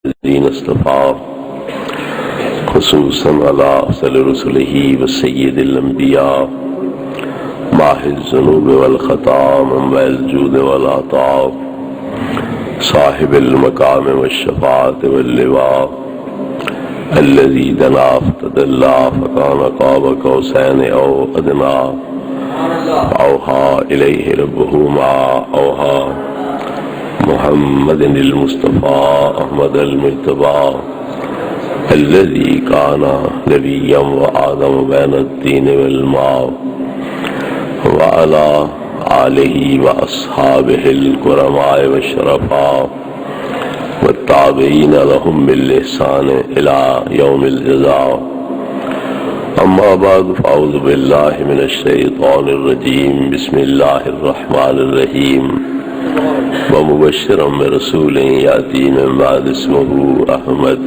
الذين اصطفى خصوصا على أفضل رسله وسيد الأنبياء ماحِ الذنوب والخطا منبع الجود والعطاء صاحب المقام والشفاعة واللواء الذي دنا فتدلى فكان قاب قوسين أو أدنى فأوحى إليه ربه ما أوحى محمد المصطفى أحمد المجتبى الذي كان نبيا وآدم بين الدين والماء وعلى آله وأصحابه الكرماء والشرفاء والتابعين لهم بالإحسان إلى يوم الجزاء. أما بعد فأعوذ بالله من الشيطان الرجيم. بسم الله الرحمن الرحيم. ومبشرا برسول يأتي من بعد اسمه أحمد.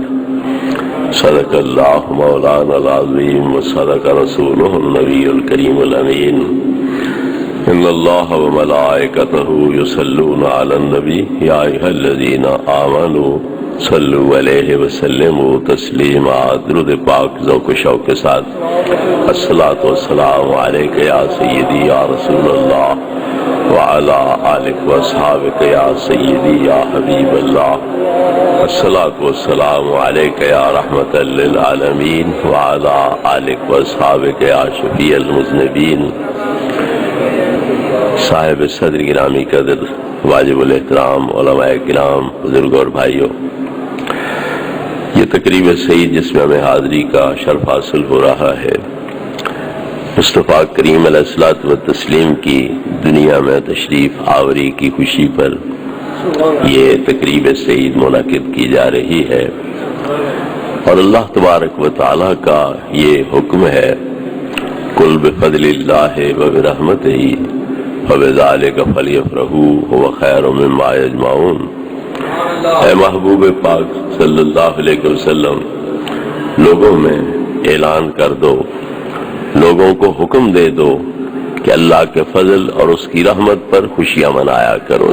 صدق الله مولانا العظيم وصدق رسوله النبي الكريم الأمين. إن الله وملائكته يصلون على النبي يا أيها الذين آمنوا صلوا عليه وسلموا تسلیما. درود پاک ذوق و شوق کے ساتھ الصلاۃ والسلام علیک یا سیدی یا رسول اللہ وعلی آلک و اصحابک یا سیدی یا حبیب اللہ. الصلاۃ والسلام علیک یا رحمت للعالمین وعلی آلک و اصحابک یا شفیع المذنبین. صاحب صدر گرامی قدر واجب الاحترام علماء کرام بزرگ اور بھائیوں، یہ تقریب سعید جس میں ہمیں حاضری کا شرف حاصل ہو رہا ہے، مصطفیٰ کریم علیہ الصلوۃ والتسلیم کی دنیا میں تشریف آوری کی خوشی پر یہ تقریب سعید منعقد کی جا رہی ہے، اور اللہ تبارک و تعالیٰ کا یہ حکم ہے قل بفضل اللہ وبرحمتہ فبذلک فلیفرحوا هو خیر مما یجمعون. اے محبوب پاک صلی اللہ علیہ وسلم، لوگوں میں اعلان کر دو، لوگوں کو حکم دے دو کہ اللہ کے فضل اور اس کی رحمت پر خوشیاں منایا کرو.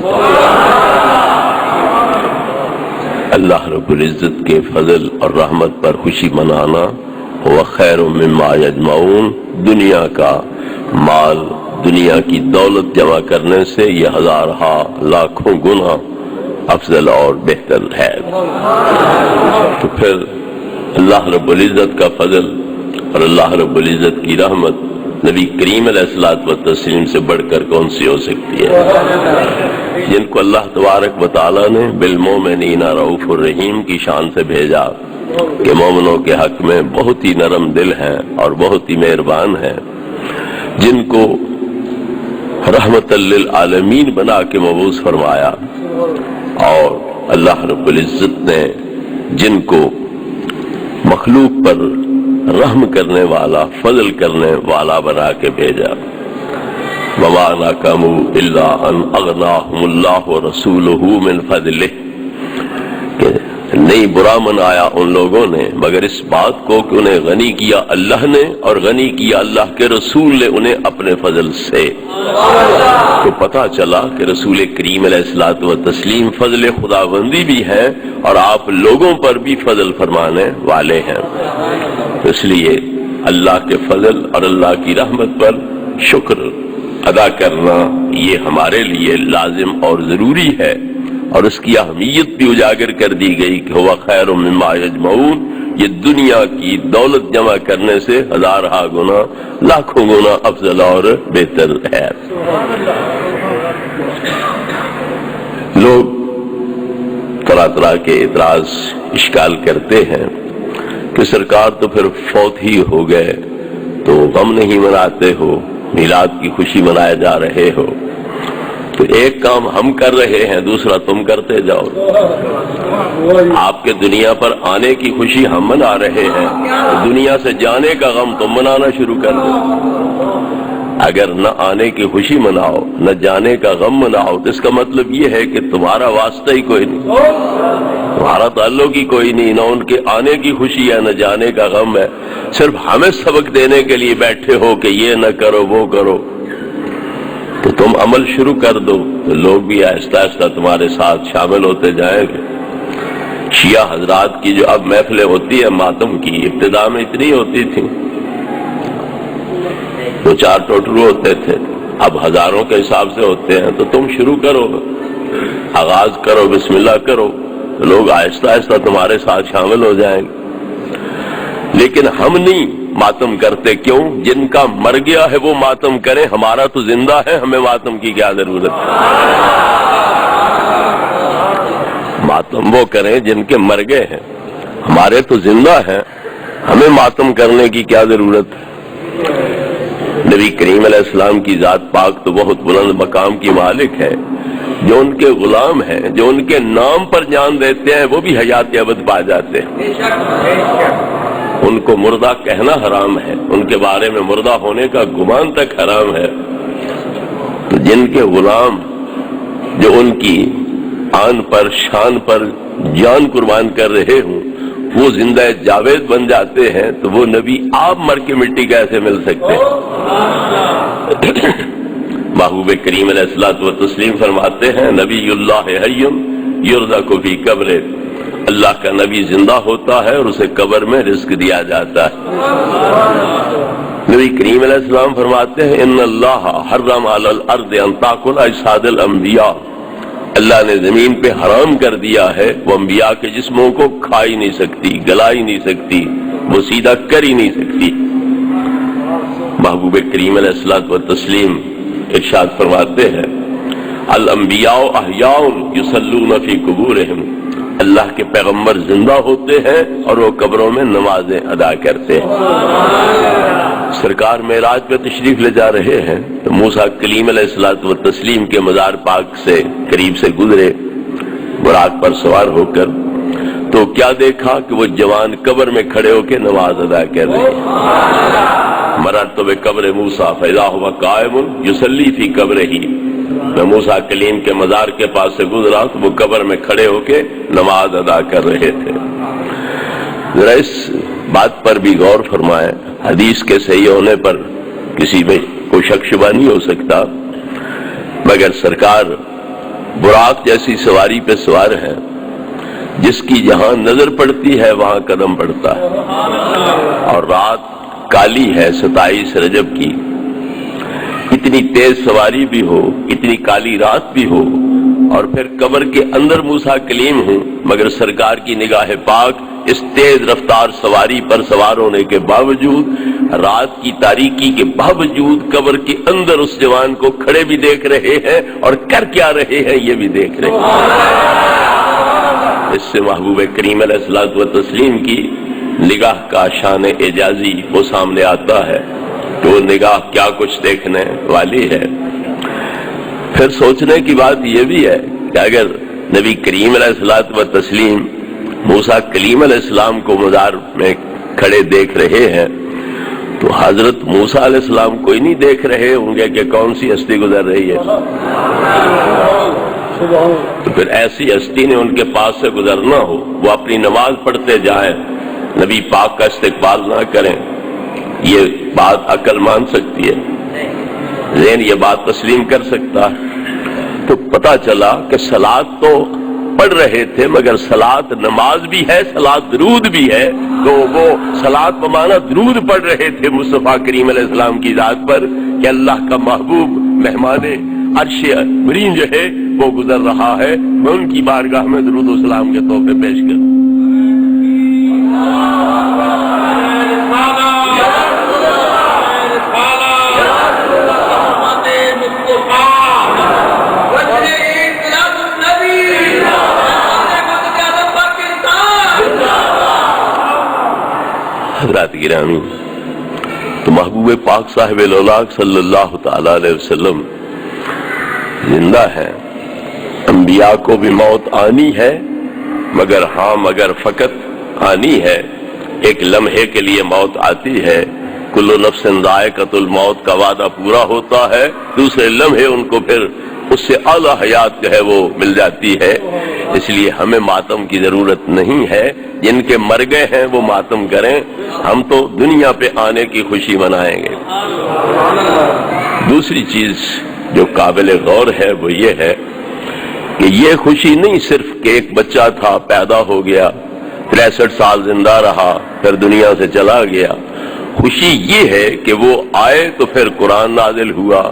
اللہ رب العزت کے فضل اور رحمت پر خوشی منانا وہ خیر مما یجمعون، دنیا کا مال، دنیا کی دولت جمع کرنے سے یہ ہزارہا لاکھوں گنا افضل اور بہتر ہے. تو پھر اللہ رب العزت کا فضل اور اللہ رب العزت کی رحمت نبی کریم علیہ الصلوۃ والتسلیم سے بڑھ کر کون سی ہو سکتی ہے، جن کو اللہ تبارک و تعالیٰ نے بالمومنین رؤوف الرحیم کی شان سے بھیجا کہ مومنوں کے حق میں بہت ہی نرم دل ہیں اور بہت ہی مہربان ہیں، جن کو رحمت للعالمین بنا کے مبعوث فرمایا، اور اللہ رب العزت نے جن کو مخلوق پر رحم کرنے والا، فضل کرنے والا بنا کے بھیجا. وما نقموا الا ان اغناهم اللہ ورسولہ من فضلہ، کہ نہیں برا منایا ان لوگوں نے مگر اس بات کو کہ انہیں غنی کیا اللہ نے اور غنی کیا اللہ کے رسول نے انہیں اپنے فضل سے. تو پتہ چلا کہ رسول کریم علیہ الصلوۃ والتسلیم فضل خداوندی بھی ہیں اور آپ لوگوں پر بھی فضل فرمانے والے ہیں. اس لیے اللہ کے فضل اور اللہ کی رحمت پر شکر ادا کرنا یہ ہمارے لیے لازم اور ضروری ہے، اور اس کی اہمیت بھی اجاگر کر دی گئی کہ ہوا خیر مما یجمعون، یہ دنیا کی دولت جمع کرنے سے ہزارہا گنا، لاکھوں گنا افضل اور بہتر ہے. لوگ طرح طرح کے اعتراض اشکال کرتے ہیں کہ سرکار تو پھر فوت ہی ہو گئے تو غم نہیں مناتے ہو، میلاد کی خوشی منائے جا رہے ہو. تو ایک کام ہم کر رہے ہیں، دوسرا تم کرتے جاؤ. آپ کے دنیا پر آنے کی خوشی ہم منا رہے ہیں، دنیا سے جانے کا غم تم منانا شروع کر دو. اگر نہ آنے کی خوشی مناؤ، نہ جانے کا غم مناؤ، تو اس کا مطلب یہ ہے کہ تمہارا واسطہ ہی کوئی نہیں، تمہارا تعلق ہی کوئی نہیں، نہ ان کے آنے کی خوشی ہے نہ جانے کا غم ہے. صرف ہمیں سبق دینے کے لیے بیٹھے ہو کہ یہ نہ کرو وہ کرو. تو تم عمل شروع کر دو تو لوگ بھی آہستہ آہستہ تمہارے ساتھ شامل ہوتے جائیں گے. شیعہ حضرات کی جو اب محفلیں ہوتی ہیں ماتم کی، ابتدا میں اتنی ہوتی تھیں، 2-4 ٹوٹرو ہوتے تھے، اب ہزاروں کے حساب سے ہوتے ہیں۔ تو تم شروع کرو، آغاز کرو، بسم اللہ کرو، تو لوگ آہستہ آہستہ تمہارے ساتھ شامل ہو جائیں گے۔ لیکن ہم نہیں ماتم کرتے، کیوں؟ جن کا مر گیا ہے وہ ماتم کریں، ہمارا تو زندہ ہے، ہمیں ماتم کی کیا ضرورت ہے؟ ماتم وہ کریں جن کے مر گئے ہیں، ہمارے تو زندہ ہیں، ہمیں ماتم کرنے کی کیا ضرورت ہے؟ نبی کریم علیہ السلام کی ذات پاک تو بہت بلند مقام کی مالک ہے، جو ان کے غلام ہیں، جو ان کے نام پر جان دیتے ہیں، وہ بھی حیات ابد پا جاتے ہیں۔ ان کو مردہ کہنا حرام ہے، ان کے بارے میں مردہ ہونے کا گمان تک حرام ہے۔ تو جن کے غلام جو ان کی آن پر شان پر جان قربان کر رہے ہوں وہ زندہ جاوید بن جاتے ہیں، تو وہ نبی آپ مر کے مٹی کیسے مل سکتے ہیں؟ محبوب کریم علیہ الصلوۃ والتسلیم فرماتے ہیں نبی اللہ حی یرزق فی قبر، اللہ کا نبی زندہ ہوتا ہے اور اسے قبر میں رزق دیا جاتا ہے۔ نبی کریم علیہ السلام فرماتے ہیں ان اللہ حرم علی الارض ان تاکل اجساد الانبیاء، اللہ نے زمین پہ حرام کر دیا ہے وہ انبیاء کے جسموں کو کھا ہی نہیں سکتی، گلا ہی نہیں سکتی، وہ سیدھا کر ہی نہیں سکتی۔ محبوب کریم علیہ الصلوۃ والتسلیم ارشاد فرماتے ہیں الانبیاء احیاء یصلون فی قبورہم، اللہ کے پیغمبر زندہ ہوتے ہیں اور وہ قبروں میں نمازیں ادا کرتے ہیں۔ سرکار معراج پہ تشریف لے جا رہے ہیں تو موسیٰ کلیم علیہ الصلوۃ والتسلیم کے مزار پاک سے قریب سے گزرے براق پر سوار ہو کر، تو کیا دیکھا کہ وہ جوان قبر میں کھڑے ہو کے نماز ادا کر رہے ہیں۔ مررت بقبر موسیٰ فاذا هو قائم یصلی فی قبرہ، میں موسیٰ کلیم کے مزار کے پاس سے گزرا تو وہ قبر میں کھڑے ہو کے نماز ادا کر رہے تھے۔ ذرا اس بات پر بھی غور فرمائیں، حدیث کے صحیح ہونے پر کسی میں کوئی شک شبہ نہیں ہو سکتا، مگر سرکار براق جیسی سواری پہ سوار ہے، جس کی جہاں نظر پڑتی ہے وہاں قدم پڑتا ہے، اور رات کالی ہے 27 رجب کی، اتنی تیز سواری بھی ہو، اتنی کالی رات بھی ہو، اور پھر قبر کے اندر موسیٰ کلیم ہوں، مگر سرکار کی نگاہ پاک اس تیز رفتار سواری پر سوار ہونے کے باوجود، رات کی تاریکی کے باوجود قبر کے اندر اس جوان کو کھڑے بھی دیکھ رہے ہیں اور کر کیا رہے ہیں یہ بھی دیکھ رہے ہیں۔ اس سے محبوب کریم علیہ الصلوۃ والتسلیم کی نگاہ کا شان اعجازی وہ سامنے آتا ہے کہ وہ نگاہ کیا کچھ دیکھنے والی ہے۔ پھر سوچنے کی بات یہ بھی ہے کہ اگر نبی کریم علیہ الصلوۃ والتسلیم موسیٰ کلیم علیہ السلام کو مزار میں کھڑے دیکھ رہے ہیں تو حضرت موسیٰ علیہ السلام کوئی نہیں دیکھ رہے ہوں گے کہ کون سی ہستی گزر رہی ہے؟ تو پھر ایسی ہستی نے ان کے پاس سے گزرنا ہو، وہ اپنی نماز پڑھتے جائیں، نبی پاک کا استقبال نہ کریں، یہ بات عقل مان سکتی ہے؟ ذہن یہ بات تسلیم کر سکتا ہے؟ تو پتہ چلا کہ صلاۃ تو پڑھ رہے تھے، مگر صلاۃ نماز بھی ہے، صلاۃ درود بھی ہے، تو وہ صلاۃ بمانا درود پڑھ رہے تھے مصطفیٰ کریم علیہ السلام کی ذات پر کہ اللہ کا محبوب مہمان عرش برین جو ہے وہ گزر رہا ہے، میں ان کی بارگاہ میں درود و سلام کے تحفے پیش کروں۔ حضرات گرامی، تو محبوب پاک صاحب الاولاق صلی اللہ تعالی علیہ وسلم زندہ ہے۔ انبیاء کو بھی موت آنی ہے، مگر فقط آنی ہے، ایک لمحے کے لیے موت آتی ہے، کل نفس ذائقۃ الموت کا وعدہ پورا ہوتا ہے، دوسرے لمحے ان کو پھر اس سے اعلیٰ حیات جو ہے وہ مل جاتی ہے۔ اس لیے ہمیں ماتم کی ضرورت نہیں ہے، جن کے مر گئے ہیں وہ ماتم کریں، ہم تو دنیا پہ آنے کی خوشی منائیں گے۔ دوسری چیز جو قابل غور ہے وہ یہ ہے کہ یہ خوشی نہیں صرف کہ ایک بچہ تھا پیدا ہو گیا 63 سال زندہ رہا، پھر دنیا سے چلا گیا۔ خوشی یہ ہے کہ وہ آئے تو پھر قرآن نازل ہوا،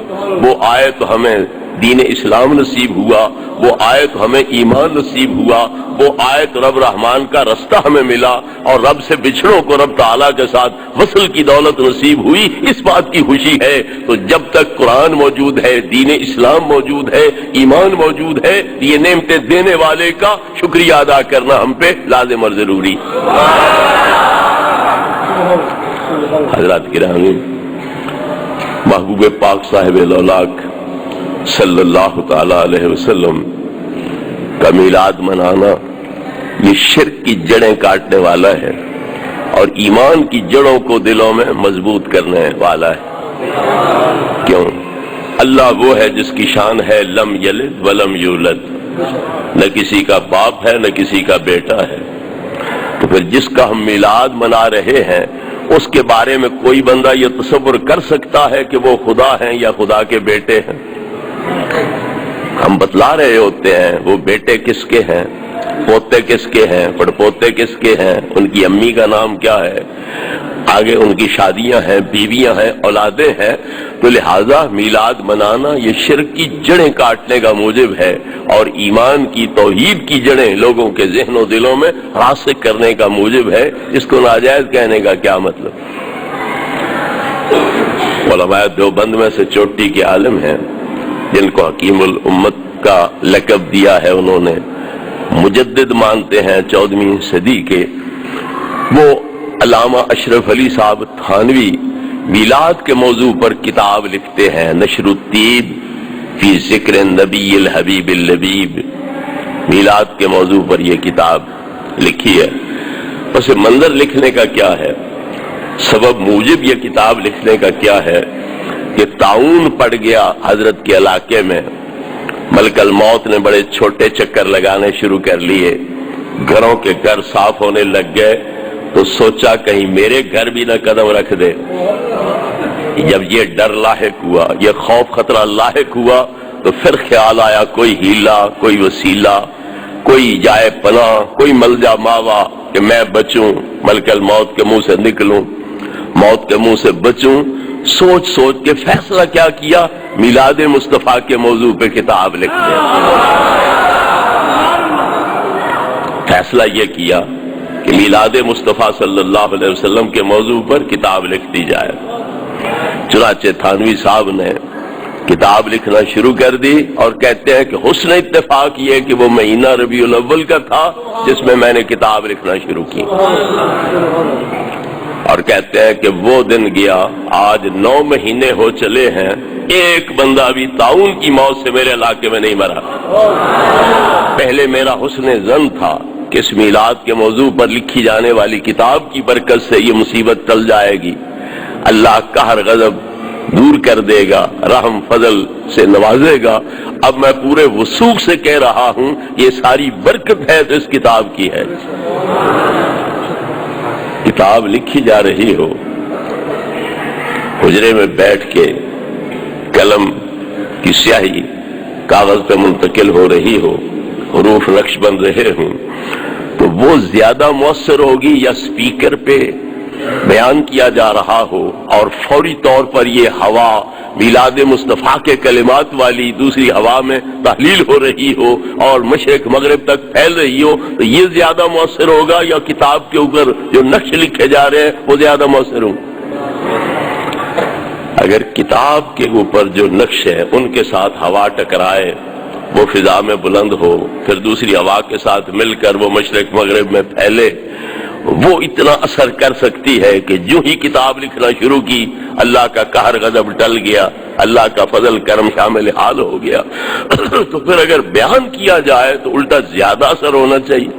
وہ آئے تو ہمیں دین اسلام نصیب ہوا، وہ آئے تو ہمیں ایمان نصیب ہوا، وہ آئے تو رب رحمان کا رستہ ہمیں ملا، اور رب سے بچھڑوں کو رب تعالیٰ کے ساتھ وصل کی دولت نصیب ہوئی، اس بات کی خوشی ہے۔ تو جب تک قرآن موجود ہے، دین اسلام موجود ہے، ایمان موجود ہے، یہ نعمتیں دینے والے کا شکریہ ادا کرنا ہم پہ لازم اور ضروری۔ حضرات گرامی، محبوب پاک صاحب لولاک صلی اللہ تعالی علیہ وسلم کا میلاد منانا یہ شرک کی جڑیں کاٹنے والا ہے اور ایمان کی جڑوں کو دلوں میں مضبوط کرنے والا ہے۔ کیوں؟ اللہ وہ ہے جس کی شان ہے لم یلد ولم یولد، نہ کسی کا باپ ہے نہ کسی کا بیٹا ہے۔ تو پھر جس کا ہم میلاد منا رہے ہیں اس کے بارے میں کوئی بندہ یہ تصور کر سکتا ہے کہ وہ خدا ہیں یا خدا کے بیٹے ہیں؟ ہم بتلا رہے ہوتے ہیں وہ بیٹے کس کے ہیں، پوتے کس کے ہیں، پڑپوتے کس کے ہیں، ان کی امی کا نام کیا ہے، آگے ان کی شادیاں ہیں، بیویاں ہیں، اولادیں ہیں۔ تو لہٰذا میلاد منانا یہ شرک کی جڑیں کاٹنے کا موجب ہے اور ایمان کی توحید کی جڑیں لوگوں کے ذہن و دلوں میں راسخ کرنے کا موجب ہے۔ اس کو ناجائز کہنے کا کیا مطلب؟ علماء دیوبند میں سے چوٹی کے عالم ہیں جن کو حکیم الامت کا لقب دیا ہے، انہوں نے مجدد مانتے ہیں 14ویں صدی کے، وہ علامہ اشرف علی صاحب تھانوی میلاد کے موضوع پر کتاب لکھتے ہیں، نشر الطیب فی ذکر النبی الحبیب اللبیب۔ میلاد کے موضوع پر یہ کتاب لکھی ہے۔ پس منظر لکھنے کا کیا ہے، سبب موجب یہ کتاب لکھنے کا کیا ہے کہ طاعون پڑ گیا حضرت کے علاقے میں، ملک الموت نے بڑے چھوٹے چکر لگانے شروع کر لیے، گھروں کے گھر صاف ہونے لگ گئے، تو سوچا کہیں میرے گھر بھی نہ قدم رکھ دے۔ جب یہ ڈر لاحق ہوا، یہ خوف خطرہ لاحق ہوا، تو پھر خیال آیا کوئی ہیلا، کوئی وسیلہ، کوئی جائے پناہ، کوئی ملجا ماوا کہ میں بچوں، ملک الموت کے منہ سے نکلوں، موت کے منہ سے بچوں۔ سوچ سوچ کے فیصلہ کیا کیا، میلاد مصطفیٰ کے موضوع پہ کتاب لکھ دیں۔ فیصلہ یہ کیا کہ میلاد مصطفیٰ صلی اللہ علیہ وسلم کے موضوع پر کتاب لکھ دی جائے۔ چنانچہ تھانوی صاحب نے کتاب لکھنا شروع کر دی، اور کہتے ہیں کہ حسن اتفاق یہ کہ وہ مہینہ ربیع الاول کا تھا جس میں نے کتاب لکھنا شروع کی، اور کہتے ہیں کہ وہ دن گیا، آج 9 مہینے ہو چلے ہیں، ایک بندہ بھی طاعون کی موت سے میرے علاقے میں نہیں مرا۔ پہلے میرا حسن ظن تھا کہ اس میلاد کے موضوع پر لکھی جانے والی کتاب کی برکت سے یہ مصیبت ٹل جائے گی، اللہ قہر غضب دور کر دے گا، رحم فضل سے نوازے گا۔ اب میں پورے وثوق سے کہہ رہا ہوں یہ ساری برکت ہے تو اس کتاب کی ہے۔ کتاب لکھی جا رہی ہو، حجرے میں بیٹھ کے قلم کی سیاہی کاغذ پہ منتقل ہو رہی ہو، حروف نقش بن رہے ہوں، تو وہ زیادہ مؤثر ہوگی یا سپیکر پہ بیان کیا جا رہا ہو اور فوری طور پر یہ ہوا میلاد مصطفیٰ کے کلمات والی دوسری ہوا میں تحلیل ہو رہی ہو اور مشرق مغرب تک پھیل رہی ہو، تو یہ زیادہ مؤثر ہوگا یا کتاب کے اوپر جو نقش لکھے جا رہے ہیں وہ زیادہ مؤثر ہوں؟ اگر کتاب کے اوپر جو نقش ہے ان کے ساتھ ہوا ٹکرائے، وہ فضا میں بلند ہو، پھر دوسری ہوا کے ساتھ مل کر وہ مشرق مغرب میں پھیلے، وہ اتنا اثر کر سکتی ہے کہ جو ہی کتاب لکھنا شروع کی اللہ کا قہر غضب ٹل گیا، اللہ کا فضل کرم شامل حال ہو گیا۔ تو پھر اگر بیان کیا جائے تو الٹا زیادہ اثر ہونا چاہیے۔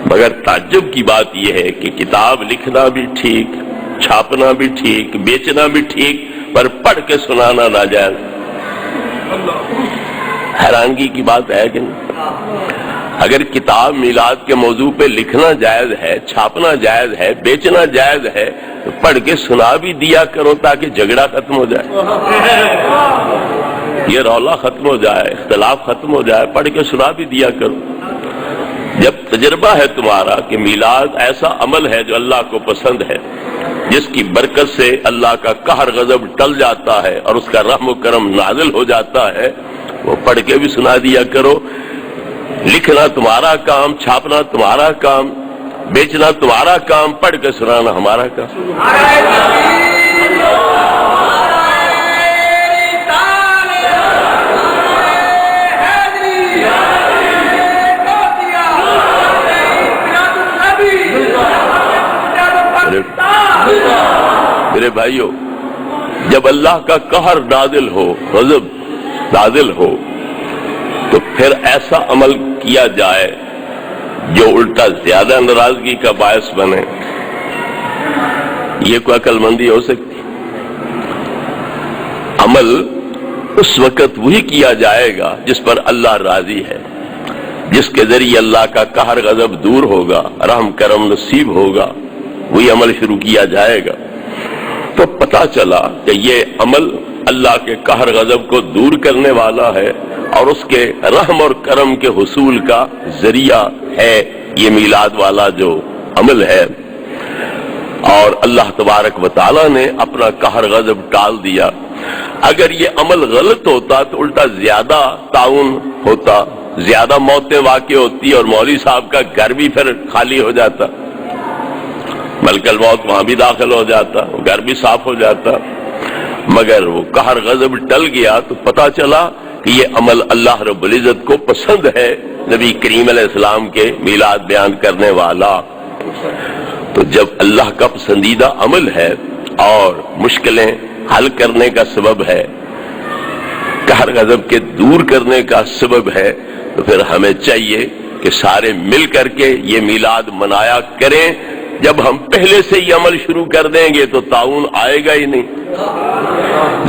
مگر تعجب کی بات یہ ہے کہ کتاب لکھنا بھی ٹھیک، چھاپنا بھی ٹھیک، بیچنا بھی ٹھیک، پر پڑھ کے سنانا ناجائز۔ حیرانگی کی بات ہے کہ نہیں؟ اگر کتاب میلاد کے موضوع پہ لکھنا جائز ہے، چھاپنا جائز ہے، بیچنا جائز ہے، تو پڑھ کے سنا بھی دیا کرو تاکہ جھگڑا ختم ہو جائے، یہ رولا ختم ہو جائے، اختلاف ختم ہو جائے، پڑھ کے سنا بھی دیا کرو۔ جب تجربہ ہے تمہارا کہ میلاد ایسا عمل ہے جو اللہ کو پسند ہے، جس کی برکت سے اللہ کا قہر غضب ٹل جاتا ہے اور اس کا رحم و کرم نازل ہو جاتا ہے، وہ پڑھ کے بھی سنا دیا کرو۔ لکھنا تمہارا کام، چھاپنا تمہارا کام، بیچنا تمہارا کام، پڑھ کے سنانا ہمارا کام۔ میرے بھائیو، جب اللہ کا قہر نازل ہو، غضب نازل ہو، تو پھر ایسا عمل کیا جائے جو الٹا زیادہ ناراضگی کا باعث بنے، یہ کوئی عقل مندی ہو سکتی؟ عمل اس وقت وہی کیا جائے گا جس پر اللہ راضی ہے، جس کے ذریعے اللہ کا قہر غضب دور ہوگا، رحم کرم نصیب ہوگا، وہی عمل شروع کیا جائے گا۔ تو پتہ چلا کہ یہ عمل اللہ کے قہر غضب کو دور کرنے والا ہے اور اس کے رحم اور کرم کے حصول کا ذریعہ ہے یہ میلاد والا جو عمل ہے۔ اور اللہ تبارک و تعالیٰ نے اپنا قہر غضب ٹال دیا۔ اگر یہ عمل غلط ہوتا تو الٹا زیادہ تعاون ہوتا، زیادہ موتیں واقع ہوتی اور مولوی صاحب کا گھر بھی پھر خالی ہو جاتا، ملک الموت وہاں بھی داخل ہو جاتا، گھر بھی صاف ہو جاتا۔ مگر وہ قہر غضب ٹل گیا تو پتہ چلا کہ یہ عمل اللہ رب العزت کو پسند ہے، نبی کریم علیہ السلام کے میلاد بیان کرنے والا۔ تو جب اللہ کا پسندیدہ عمل ہے اور مشکلیں حل کرنے کا سبب ہے، قہر غضب کے دور کرنے کا سبب ہے، تو پھر ہمیں چاہیے کہ سارے مل کر کے یہ میلاد منایا کریں۔ جب ہم پہلے سے یہ عمل شروع کر دیں گے تو تعاون آئے گا ہی نہیں۔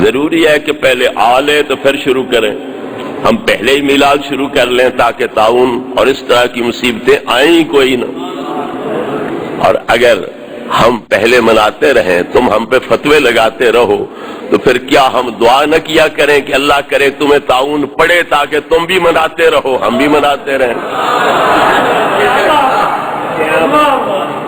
ضروری ہے کہ پہلے آ لے تو پھر شروع کریں، ہم پہلے ہی میلاد شروع کر لیں تاکہ تعاون اور اس طرح کی مصیبتیں آئیں ہی کوئی نہ۔ اور اگر ہم پہلے مناتے رہیں، تم ہم پہ فتوے لگاتے رہو، تو پھر کیا ہم دعا نہ کیا کریں کہ اللہ کرے تمہیں تعاون پڑے تاکہ تم بھی مناتے رہو، ہم بھی مناتے رہیں؟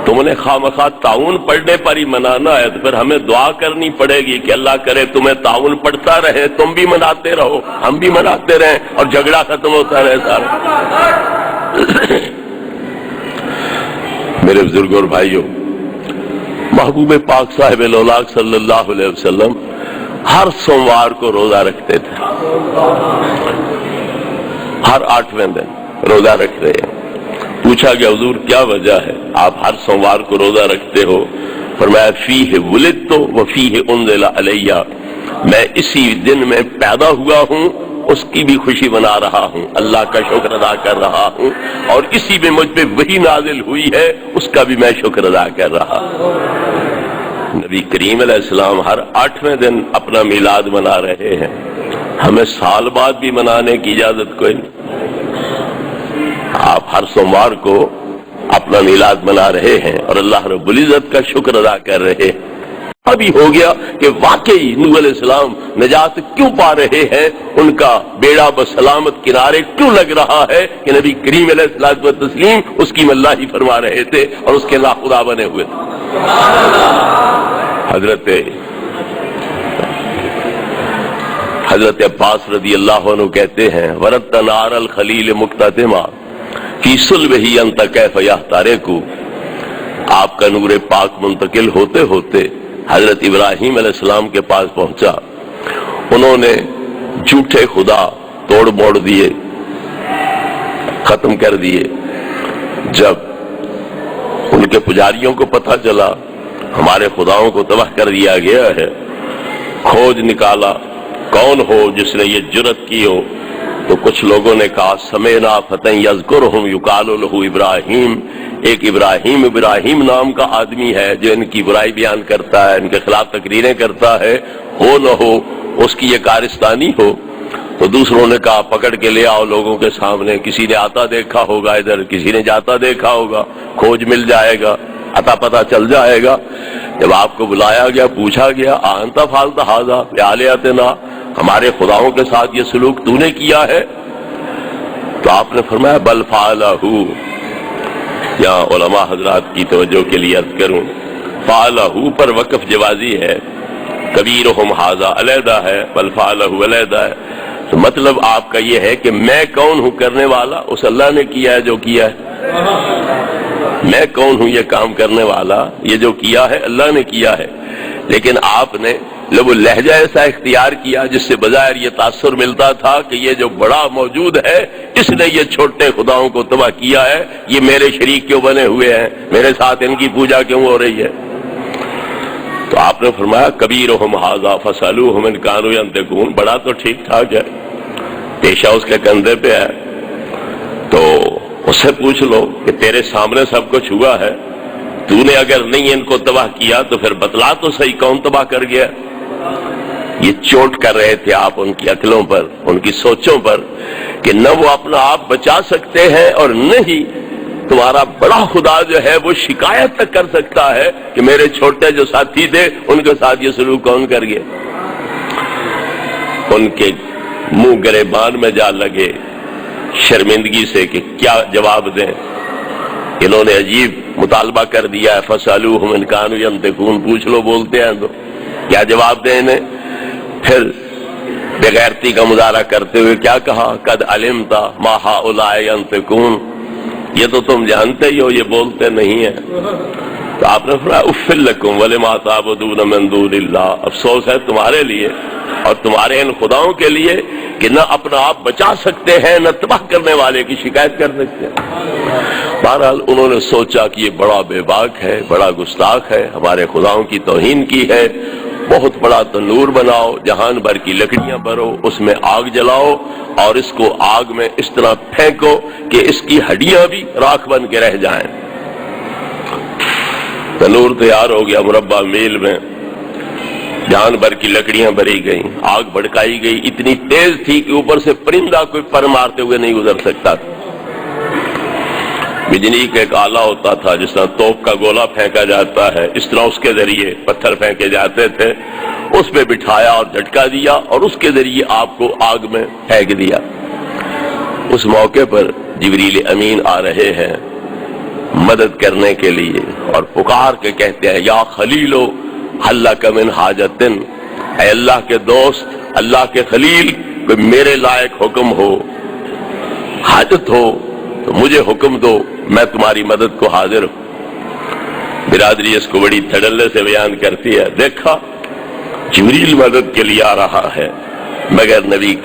تم نے خواہ تعاون پڑھنے پر ہی منانا ہے تو پھر ہمیں دعا کرنی پڑے گی کہ اللہ کرے تمہیں تعاون پڑھتا رہے، تم بھی مناتے رہو، ہم بھی مناتے رہیں، اور جھگڑا ختم ہوتا رہے سارا۔ میرے بزرگوں اور بھائیوں، محبوب پاک صاحب الاولاق صلی اللہ علیہ وسلم ہر سوموار کو روزہ رکھتے تھے، ہر 8ویں دن روزہ رکھ رہے ہیں۔ پوچھا کہ حضور کیا وجہ ہے آپ ہر سوموار کو روزہ رکھتے ہو؟ فرمایا فیہ ولدت وفیہ انزل علی، میں اسی دن میں پیدا ہوا ہوں، اس کی بھی خوشی منا رہا ہوں، اللہ کا شکر ادا کر رہا ہوں، اور اسی میں مجھ پہ وحی نازل ہوئی ہے، اس کا بھی میں شکر ادا کر رہا ہوں۔ نبی کریم علیہ السلام ہر 8ویں دن اپنا میلاد منا رہے ہیں، ہمیں سال بعد بھی منانے کی اجازت کوئی نہیں۔ آپ ہر سوموار کو اپنا میلاد منا رہے ہیں اور اللہ رب العزت کا شکر ادا کر رہے ہیں۔ ابھی ہو گیا کہ واقعی نوح علیہ السلام نجات کیوں پا رہے ہیں، ان کا بیڑا بسلامت کنارے کیوں لگ رہا ہے کہ نبی کریم علیہ الصلوۃ والتسلیم اس کی ملاحی فرما رہے تھے اور اس کے ناخدا بنے ہوئے تھے۔ حضرت عباس رضی اللہ عنہ کہتے ہیں ورد نار الخلیل مقتتما فی صلبہ انت کیف یحترق، آپ کا نور پاک منتقل ہوتے ہوتے حضرت ابراہیم علیہ السلام کے پاس پہنچا، انہوں نے جھوٹے خدا توڑ موڑ دیے، ختم کر دیے۔ جب ان کے پجاریوں کو پتہ چلا ہمارے خداؤں کو تباہ کر دیا گیا ہے، کھوج نکالا کون ہو جس نے یہ جرت کی ہو، تو کچھ لوگوں نے کہا سمینا فتن یذکرہم یقال لہ ابراہیم، ایک ابراہیم نام کا آدمی ہے جو ان کی برائی بیان کرتا ہے، ان کے خلاف تقریریں کرتا ہے، ہو نہ ہو اس کی یہ کارستانی ہو۔ تو دوسروں نے کہا پکڑ کے لے آؤ لوگوں کے سامنے، کسی نے آتا دیکھا ہوگا ادھر، کسی نے جاتا دیکھا ہوگا، کھوج مل جائے گا، عطا پتہ چل جائے گا۔ جب آپ کو بلایا گیا، پوچھا گیا انت فعلت ھذا بآلہتنا، ہمارے خداؤں کے ساتھ یہ سلوک تو نے کیا ہے؟ تو آپ نے فرمایا بل فعلہ، یہاں علماء حضرات کی توجہ کے لیے عرض کروں، فعلہ پر وقف جوازی ہے، کبیرہم ھذا علیحدہ ہے، بل فعلہ علیحدہ ہے، تو مطلب آپ کا یہ ہے کہ میں کون ہوں کرنے والا؟ اس اللہ نے کیا ہے جو کیا ہے۔ میں کون ہوں یہ کام کرنے والا؟ یہ جو کیا ہے اللہ نے کیا ہے، لیکن آپ نے جب وہ لہجہ ایسا اختیار کیا جس سے بظاہر یہ تاثر ملتا تھا کہ یہ جو بڑا موجود ہے اس نے یہ چھوٹے خداؤں کو تباہ کیا ہے، یہ میرے شریک کیوں بنے ہوئے ہیں، میرے ساتھ ان کی پوجا کیوں ہو رہی ہے؟ تو آپ نے فرمایا کبیرہم ھذا فاسألوہم ان کانوا ینطقون، بڑا تو ٹھیک ٹھاک ہے، پیشہ اس کے کندھے پہ ہے، تو اس سے پوچھ لو کہ تیرے سامنے سب کچھ ہوا ہے، تو نے اگر نہیں ان کو تباہ کیا تو پھر بتلا تو صحیح کون تباہ کر گیا؟ یہ چوٹ کر رہے تھے آپ ان کی عقلوں پر، ان کی سوچوں پر، کہ نہ وہ اپنا آپ بچا سکتے ہیں اور نہ ہی تمہارا بڑا خدا جو ہے وہ شکایت تک کر سکتا ہے کہ میرے چھوٹے جو ساتھی تھے ان کے ساتھ یہ سلوک کون کر گیا؟ ان کے منہ گریبان میں جا لگے شرمندگی سے کہ کیا جواب دیں۔ انہوں نے عجیب مطالبہ کر دیا ہے، فاسألوہم ان کانوا ینطقون، پوچھ لو بولتے ہیں تو کیا جواب دیں انہیں؟ پھر بغیرتی کا مظاہرہ کرتے ہوئے کیا کہا؟ قد علمت ما ہؤلاء ینطقون، یہ تو تم جانتے ہی ہو یہ بولتے نہیں ہیں۔ تو آپ نے فرمایا اف لکم ولما تعبدون من دون اللہ، افسوس ہے تمہارے لیے اور تمہارے ان خداؤں کے لیے کہ نہ اپنا آپ بچا سکتے ہیں نہ تباہ کرنے والے کی شکایت کر سکتے ہیں۔ بہرحال انہوں نے سوچا کہ یہ بڑا بے باک ہے، بڑا گستاخ ہے، ہمارے خداؤں کی توہین کی ہے، بہت بڑا تنور بناؤ، جہان بھر کی لکڑیاں بھرو، اس میں آگ جلاؤ اور اس کو آگ میں اس طرح پھینکو کہ اس کی ہڈیاں بھی راکھ بن کے رہ جائیں۔ تنور تیار ہو گیا مربع میل میں، جہان بھر کی لکڑیاں بھری گئیں، آگ بھڑکائی گئی، اتنی تیز تھی کہ اوپر سے پرندہ کوئی پر مارتے ہوئے نہیں گزر سکتا تھا۔ بجلی کا ایک آلہ ہوتا تھا جس طرح توپ کا گولہ پھینکا جاتا ہے، اس طرح اس کے ذریعے پتھر پھینکے جاتے تھے، اس پہ بٹھایا اور جھٹکا دیا اور اس کے ذریعے آپ کو آگ میں پھینک دیا۔ اس موقع پر جبریل امین آ رہے ہیں مدد کرنے کے لیے اور پکار کے کہتے ہیں یا خلیلو حل لک من حاجت، اے اللہ کے دوست، اللہ کے خلیل، کوئی میرے لائق حکم ہو، حاجت ہو تو مجھے حکم دو، میں تمہاری مدد کو حاضر ہوں۔ برادری اس کو بڑی تھڑلے سے بیان کرتی ہے، دیکھا جبریل مدد کے لیے آ رہا ہے مگر نبی،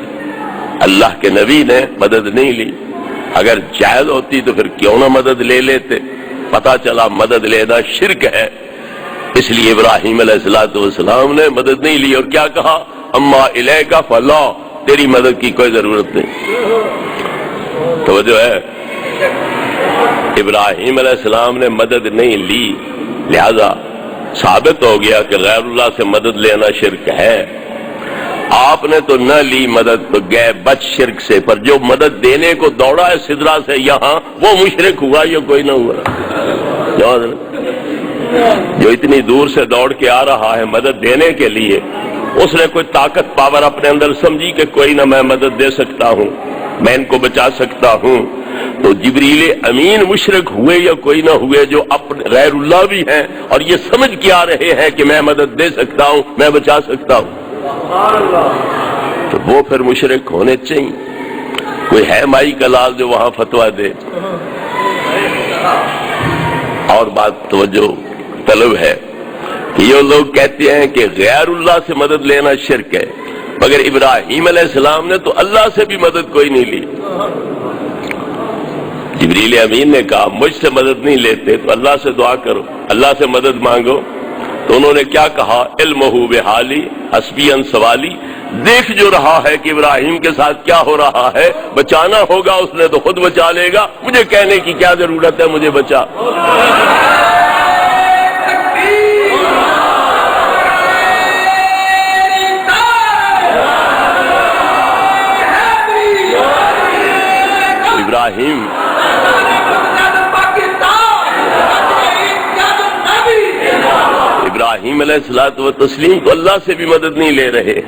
اللہ کے نبی نے مدد نہیں لی، اگر جائز ہوتی تو پھر کیوں نہ مدد لے لیتے؟ پتہ چلا مدد لینا شرک ہے، اس لیے ابراہیم علیہ السلام نے مدد نہیں لی اور کیا کہا؟ اما الیک فلا، تیری مدد کی کوئی ضرورت نہیں۔ توجہ ہے، ابراہیم علیہ السلام نے مدد نہیں لی، لہذا ثابت ہو گیا کہ غیر اللہ سے مدد لینا شرک ہے۔ آپ نے تو نہ لی مدد تو گئے بچ شرک سے، پر جو مدد دینے کو دوڑا ہے سدرا سے یہاں وہ مشرک ہوا یا کوئی نہ ہوا؟ جو اتنی دور سے دوڑ کے آ رہا ہے مدد دینے کے لیے، اس نے کوئی طاقت پاور اپنے اندر سمجھی کہ کوئی نہ میں مدد دے سکتا ہوں، میں ان کو بچا سکتا ہوں، تو جبریل امین مشرک ہوئے یا کوئی نہ ہوئے جو اپنے غیر اللہ بھی ہیں اور یہ سمجھ کے آ رہے ہیں کہ میں مدد دے سکتا ہوں، میں بچا سکتا ہوں، تو وہ پھر مشرک ہونے چاہیے۔ کوئی ہے مائی کا لال جو وہاں فتویٰ دے؟ اور بات توجہ طلب ہے کہ یہ لوگ کہتے ہیں کہ غیر اللہ سے مدد لینا شرک ہے، مگر ابراہیم علیہ السلام نے تو اللہ سے بھی مدد کوئی نہیں لی۔ جبریل امین نے کہا مجھ سے مدد نہیں لیتے تو اللہ سے دعا کرو، اللہ سے مدد مانگو، تو انہوں نے کیا کہا؟ علمہ بحالی حسبی ان سوالی، دیکھ جو رہا ہے کہ ابراہیم کے ساتھ کیا ہو رہا ہے، بچانا ہوگا اس نے تو خود بچا لے گا، مجھے کہنے کی کیا ضرورت ہے مجھے بچا۔ ابراہیم علیہ السلام و تسلیم تو اللہ سے بھی مدد نہیں لے رہے،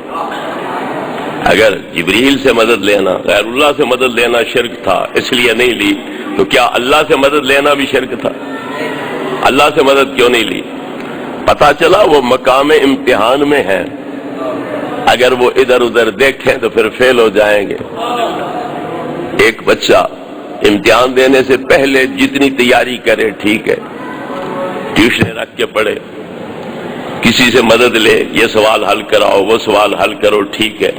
اگر جبریل سے مدد لینا غیر اللہ سے مدد لینا شرک تھا اس لیے نہیں لی، تو کیا اللہ سے مدد لینا بھی شرک تھا؟ اللہ سے مدد کیوں نہیں لی؟ پتا چلا وہ مقام امتحان میں ہے، اگر وہ ادھر ادھر دیکھیں تو پھر فیل ہو جائیں گے۔ ایک بچہ امتحان دینے سے پہلے جتنی تیاری کرے ٹھیک ہے، ٹیوشن رکھ کے پڑھے، کسی سے مدد لے، یہ سوال حل کراؤ وہ سوال حل کرو، ٹھیک ہے،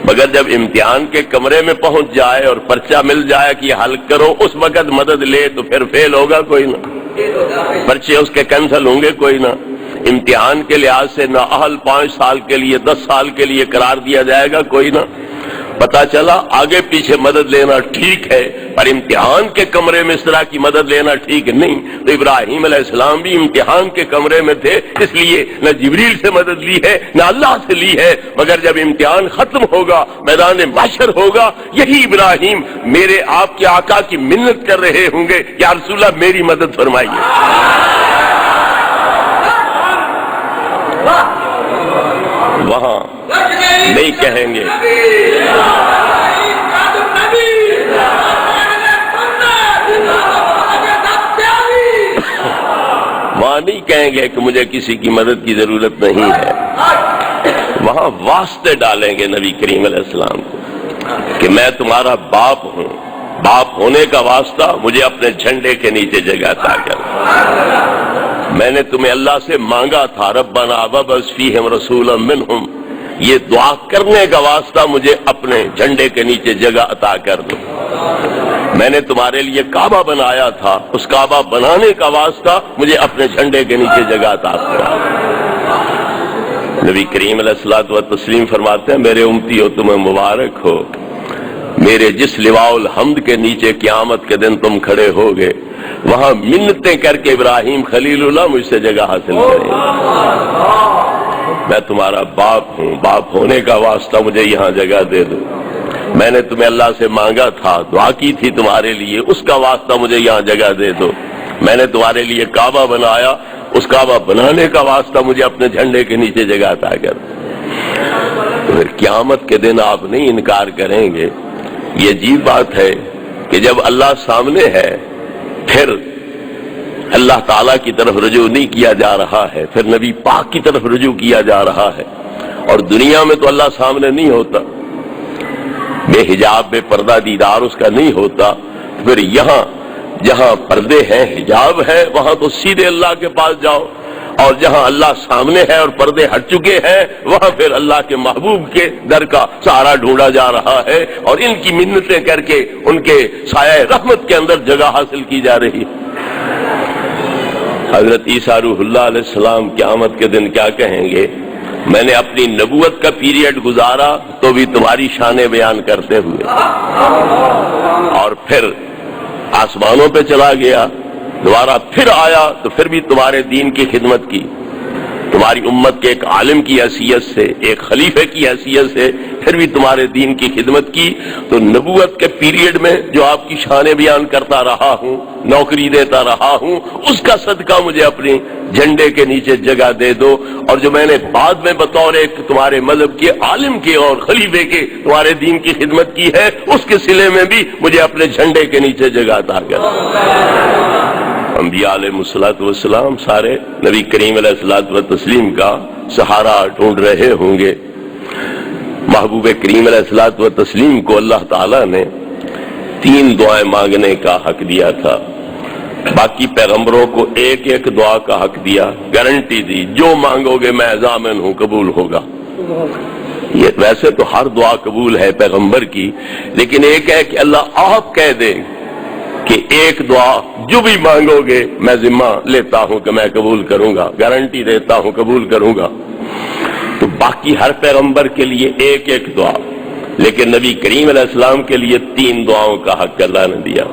مگر جب امتحان کے کمرے میں پہنچ جائے اور پرچہ مل جائے کہ یہ حل کرو، اس وقت مدد لے تو پھر فیل ہوگا کوئی نہ، پرچے اس کے کینسل ہوں گے کوئی نہ۔ امتحان کے لحاظ سے نااہل 5 سال کے لیے 10 سال کے لیے قرار دیا جائے گا کوئی نہ۔ پتا چلا آگے پیچھے مدد لینا ٹھیک ہے، پر امتحان کے کمرے میں اس طرح کی مدد لینا ٹھیک نہیں۔ تو ابراہیم علیہ السلام بھی امتحان کے کمرے میں تھے، اس لیے نہ جبریل سے مدد لی ہے نہ اللہ سے لی ہے، مگر جب امتحان ختم ہوگا، میدان محشر ہوگا، یہی ابراہیم میرے آپ کے آقا کی منت کر رہے ہوں گے، یا رسول اللہ میری مدد فرمائیے۔ وہاں نہیں کہیں گے وہاں نہیں کہیں گے کہ مجھے کسی کی مدد کی ضرورت نہیں ہے، وہاں واسطے ڈالیں گے نبی کریم علیہ السلام کو کہ میں تمہارا باپ ہوں، باپ ہونے کا واسطہ مجھے اپنے جھنڈے کے نیچے جگہ عطا کر۔ میں نے تمہیں اللہ سے مانگا تھا ربنا وابعث فیہم رسولا منہم، یہ دعا کرنے کا واسطہ مجھے اپنے جھنڈے کے نیچے جگہ عطا کر دو۔ میں نے تمہارے لیے کعبہ بنایا تھا، اس کعبہ بنانے کا واسطہ مجھے اپنے جھنڈے کے نیچے جگہ عطا کرا۔ نبی کریم علیہ الصلوۃ والتسلیم فرماتے ہیں میرے امتی ہو تمہیں مبارک ہو، میرے جس لواء الحمد کے نیچے قیامت کے دن تم کھڑے ہوگے، وہاں منتیں کر کے ابراہیم خلیل اللہ مجھ سے جگہ حاصل کریں گے۔ میں تمہارا باپ ہوں، باپ ہونے کا واسطہ مجھے یہاں جگہ دے دو۔ میں نے تمہیں اللہ سے مانگا تھا، دعا کی تھی تمہارے لیے، اس کا واسطہ مجھے یہاں جگہ دے دو۔ میں نے تمہارے لیے کعبہ بنایا، اس کعبہ بنانے کا واسطہ مجھے اپنے جھنڈے کے نیچے جگہ عطا کر دو۔ پھر قیامت کے دن آپ نہیں انکار کریں گے۔ یہ عجیب بات ہے کہ جب اللہ سامنے ہے پھر اللہ تعالیٰ کی طرف رجوع نہیں کیا جا رہا ہے، پھر نبی پاک کی طرف رجوع کیا جا رہا ہے، اور دنیا میں تو اللہ سامنے نہیں ہوتا، بے حجاب بے پردہ دیدار اس کا نہیں ہوتا، پھر یہاں جہاں پردے ہیں حجاب ہے وہاں تو سیدھے اللہ کے پاس جاؤ، اور جہاں اللہ سامنے ہے اور پردے ہٹ چکے ہیں وہاں پھر اللہ کے محبوب کے در کا سہارا ڈھونڈا جا رہا ہے، اور ان کی منتیں کر کے ان کے سایہ رحمت کے اندر جگہ حاصل کی جا رہی ہے۔ حضرت عیسیٰ روح اللہ علیہ السلام قیامت کے دن کیا کہیں گے؟ میں نے اپنی نبوت کا پیریڈ گزارا تو بھی تمہاری شانیں بیان کرتے ہوئے، اور پھر آسمانوں پہ چلا گیا، دوبارہ پھر آیا تو پھر بھی تمہارے دین کی خدمت کی، تمہاری امت کے ایک عالم کی حیثیت سے، ایک خلیفے کی حیثیت سے پھر بھی تمہارے دین کی خدمت کی۔ تو نبوت کے پیریڈ میں جو آپ کی شانیں بیان کرتا رہا ہوں، نوکری دیتا رہا ہوں، اس کا صدقہ مجھے اپنے جھنڈے کے نیچے جگہ دے دو، اور جو میں نے بعد میں بطور ایک تمہارے مذہب کے عالم کے اور خلیفے کے تمہارے دین کی خدمت کی ہے، اس کے صلے میں بھی مجھے اپنے جھنڈے کے نیچے جگہ عطا کر۔ انبیاء علیہ الصلوۃ والسلام سارے نبی کریم علیہ الصلوۃ والتسلیم کا سہارا ڈھونڈ رہے ہوں گے۔ محبوب کریم علیہ الصلوۃ والتسلیم کو اللہ تعالیٰ نے 3 دعائیں مانگنے کا حق دیا تھا، باقی پیغمبروں کو ایک ایک دعا کا حق دیا، گارنٹی دی جو مانگو گے میں ضامن ہوں قبول ہوگا۔ یہ ویسے تو ہر دعا قبول ہے پیغمبر کی، لیکن ایک ہے کہ اللہ آپ کہہ دیں کہ ایک دعا جو بھی مانگو گے میں ذمہ لیتا ہوں کہ میں قبول کروں گا، گارنٹی دیتا ہوں قبول کروں گا۔ تو باقی ہر پیغمبر کے لیے ایک ایک دعا، لیکن نبی کریم علیہ السلام کے لیے 3 دعاؤں کا حق اللہ نے دیا۔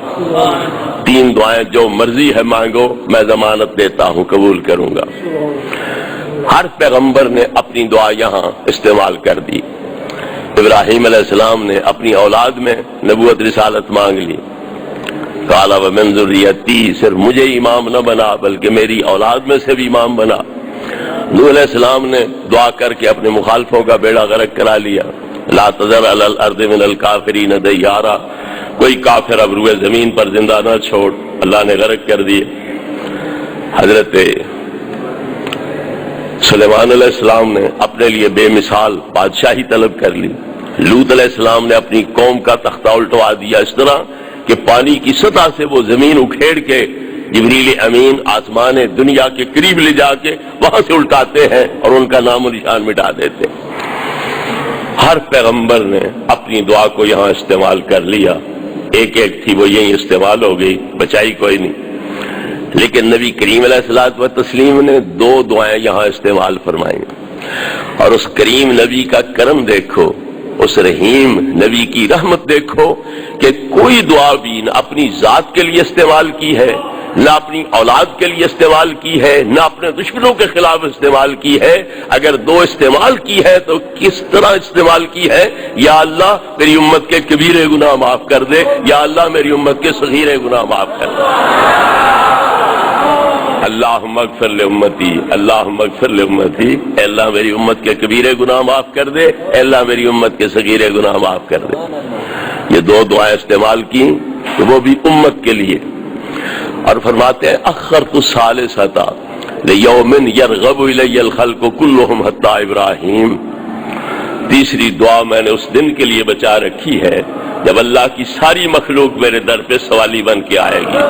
3 دعائیں جو مرضی ہے مانگو میں ضمانت دیتا ہوں قبول کروں گا۔ ہر پیغمبر نے اپنی دعا یہاں استعمال کر دی۔ ابراہیم علیہ السلام نے اپنی اولاد میں نبوت رسالت مانگ لی، قال ومن ذریتی، صرف مجھے امام نہ بنا بلکہ میری اولاد میں سے بھی امام بنا۔ نوح علیہ السلام نے دعا کر کے اپنے مخالفوں کا بیڑا غرق کرا لیا، لا تذر علی الارض من الکافرین دیارا، کوئی کافر اب روئے زمین پر زندہ نہ چھوڑ، اللہ نے غرق کر دیے۔ حضرت سلیمان علیہ السلام نے اپنے لیے بے مثال بادشاہی طلب کر لی، لوط علیہ السلام نے اپنی قوم کا تختہ الٹوا دیا اس طرح کہ پانی کی سطح سے وہ زمین اکھیڑ کے جبریل امین آسمان دنیا کے قریب لے جا کے وہاں سے الٹاتے ہیں اور ان کا نام و نشان مٹا دیتے ہیں۔ ہر پیغمبر نے اپنی دعا کو یہاں استعمال کر لیا، ایک ایک تھی وہ یہی استعمال ہو گئی، بچائی کوئی نہیں۔ لیکن نبی کریم علیہ الصلوۃ والتسلیم نے دو دعائیں یہاں استعمال فرمائیں، اور اس کریم نبی کا کرم دیکھو، اس رحیم نبی کی رحمت دیکھو کہ کوئی دعا بھی نہ اپنی ذات کے لیے استعمال کی ہے، نہ اپنی اولاد کے لیے استعمال کی ہے، نہ اپنے دشمنوں کے خلاف استعمال کی ہے۔ اگر دو استعمال کی ہے تو کس طرح استعمال کی ہے؟ یا اللہ میری امت کے کبیرے گناہ معاف کر دے، یا اللہ میری امت کے صغیرے گناہ معاف کر دے۔ اللہم اغفر لامتی، اللہم اغفر لامتی، اے اللہ میری امت کے کبیرے گناہ معاف کر دے، اے اللہ میری امت کے صغیرے گناہ معاف کر دے۔ یہ دو دعائیں استعمال کی تو وہ بھی امت کے لیے، اور فرماتے ہیں اخرت الثالثۃ لیوم یرغب الی الخلق کلهم حتی ابراہیم، تیسری دعا میں نے اس دن کے لیے بچا رکھی ہے جب اللہ کی ساری مخلوق میرے در پہ سوالی بن کے آئے گی،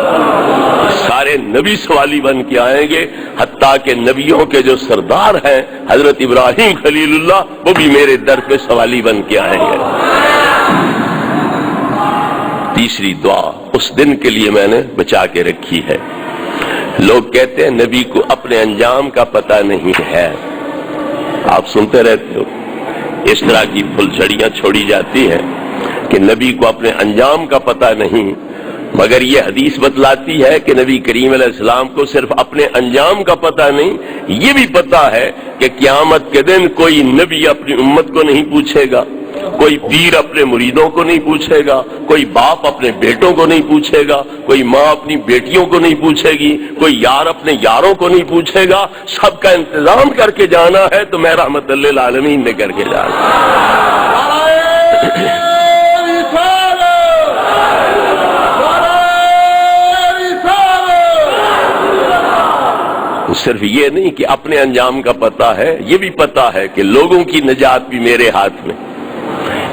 سارے نبی سوالی بن کے آئیں گے، حتیٰ کہ نبیوں کے جو سردار ہیں حضرت ابراہیم خلیل اللہ وہ بھی میرے در پہ سوالی بن کے آئیں گے۔ تیسری دعا اس دن کے لیے میں نے بچا کے رکھی ہے۔ لوگ کہتے ہیں نبی کو اپنے انجام کا پتہ نہیں ہے، آپ سنتے رہتے ہو اس طرح کی پھلجھڑیاں چھوڑی جاتی ہیں کہ نبی کو اپنے انجام کا پتہ نہیں، مگر یہ حدیث بتلاتی ہے کہ نبی کریم علیہ السلام کو صرف اپنے انجام کا پتہ نہیں، یہ بھی پتہ ہے کہ قیامت کے دن کوئی نبی اپنی امت کو نہیں پوچھے گا، کوئی پیر اپنے مریدوں کو نہیں پوچھے گا، کوئی باپ اپنے بیٹوں کو نہیں پوچھے گا، کوئی ماں اپنی بیٹیوں کو نہیں پوچھے گی، کوئی یار اپنے یاروں کو نہیں پوچھے گا، سب کا انتظام کر کے جانا ہے تو میں رحمت للعالمین نے کر کے جانا ہے۔ صرف یہ نہیں کہ اپنے انجام کا پتہ ہے، یہ بھی پتہ ہے کہ لوگوں کی نجات بھی میرے ہاتھ میں،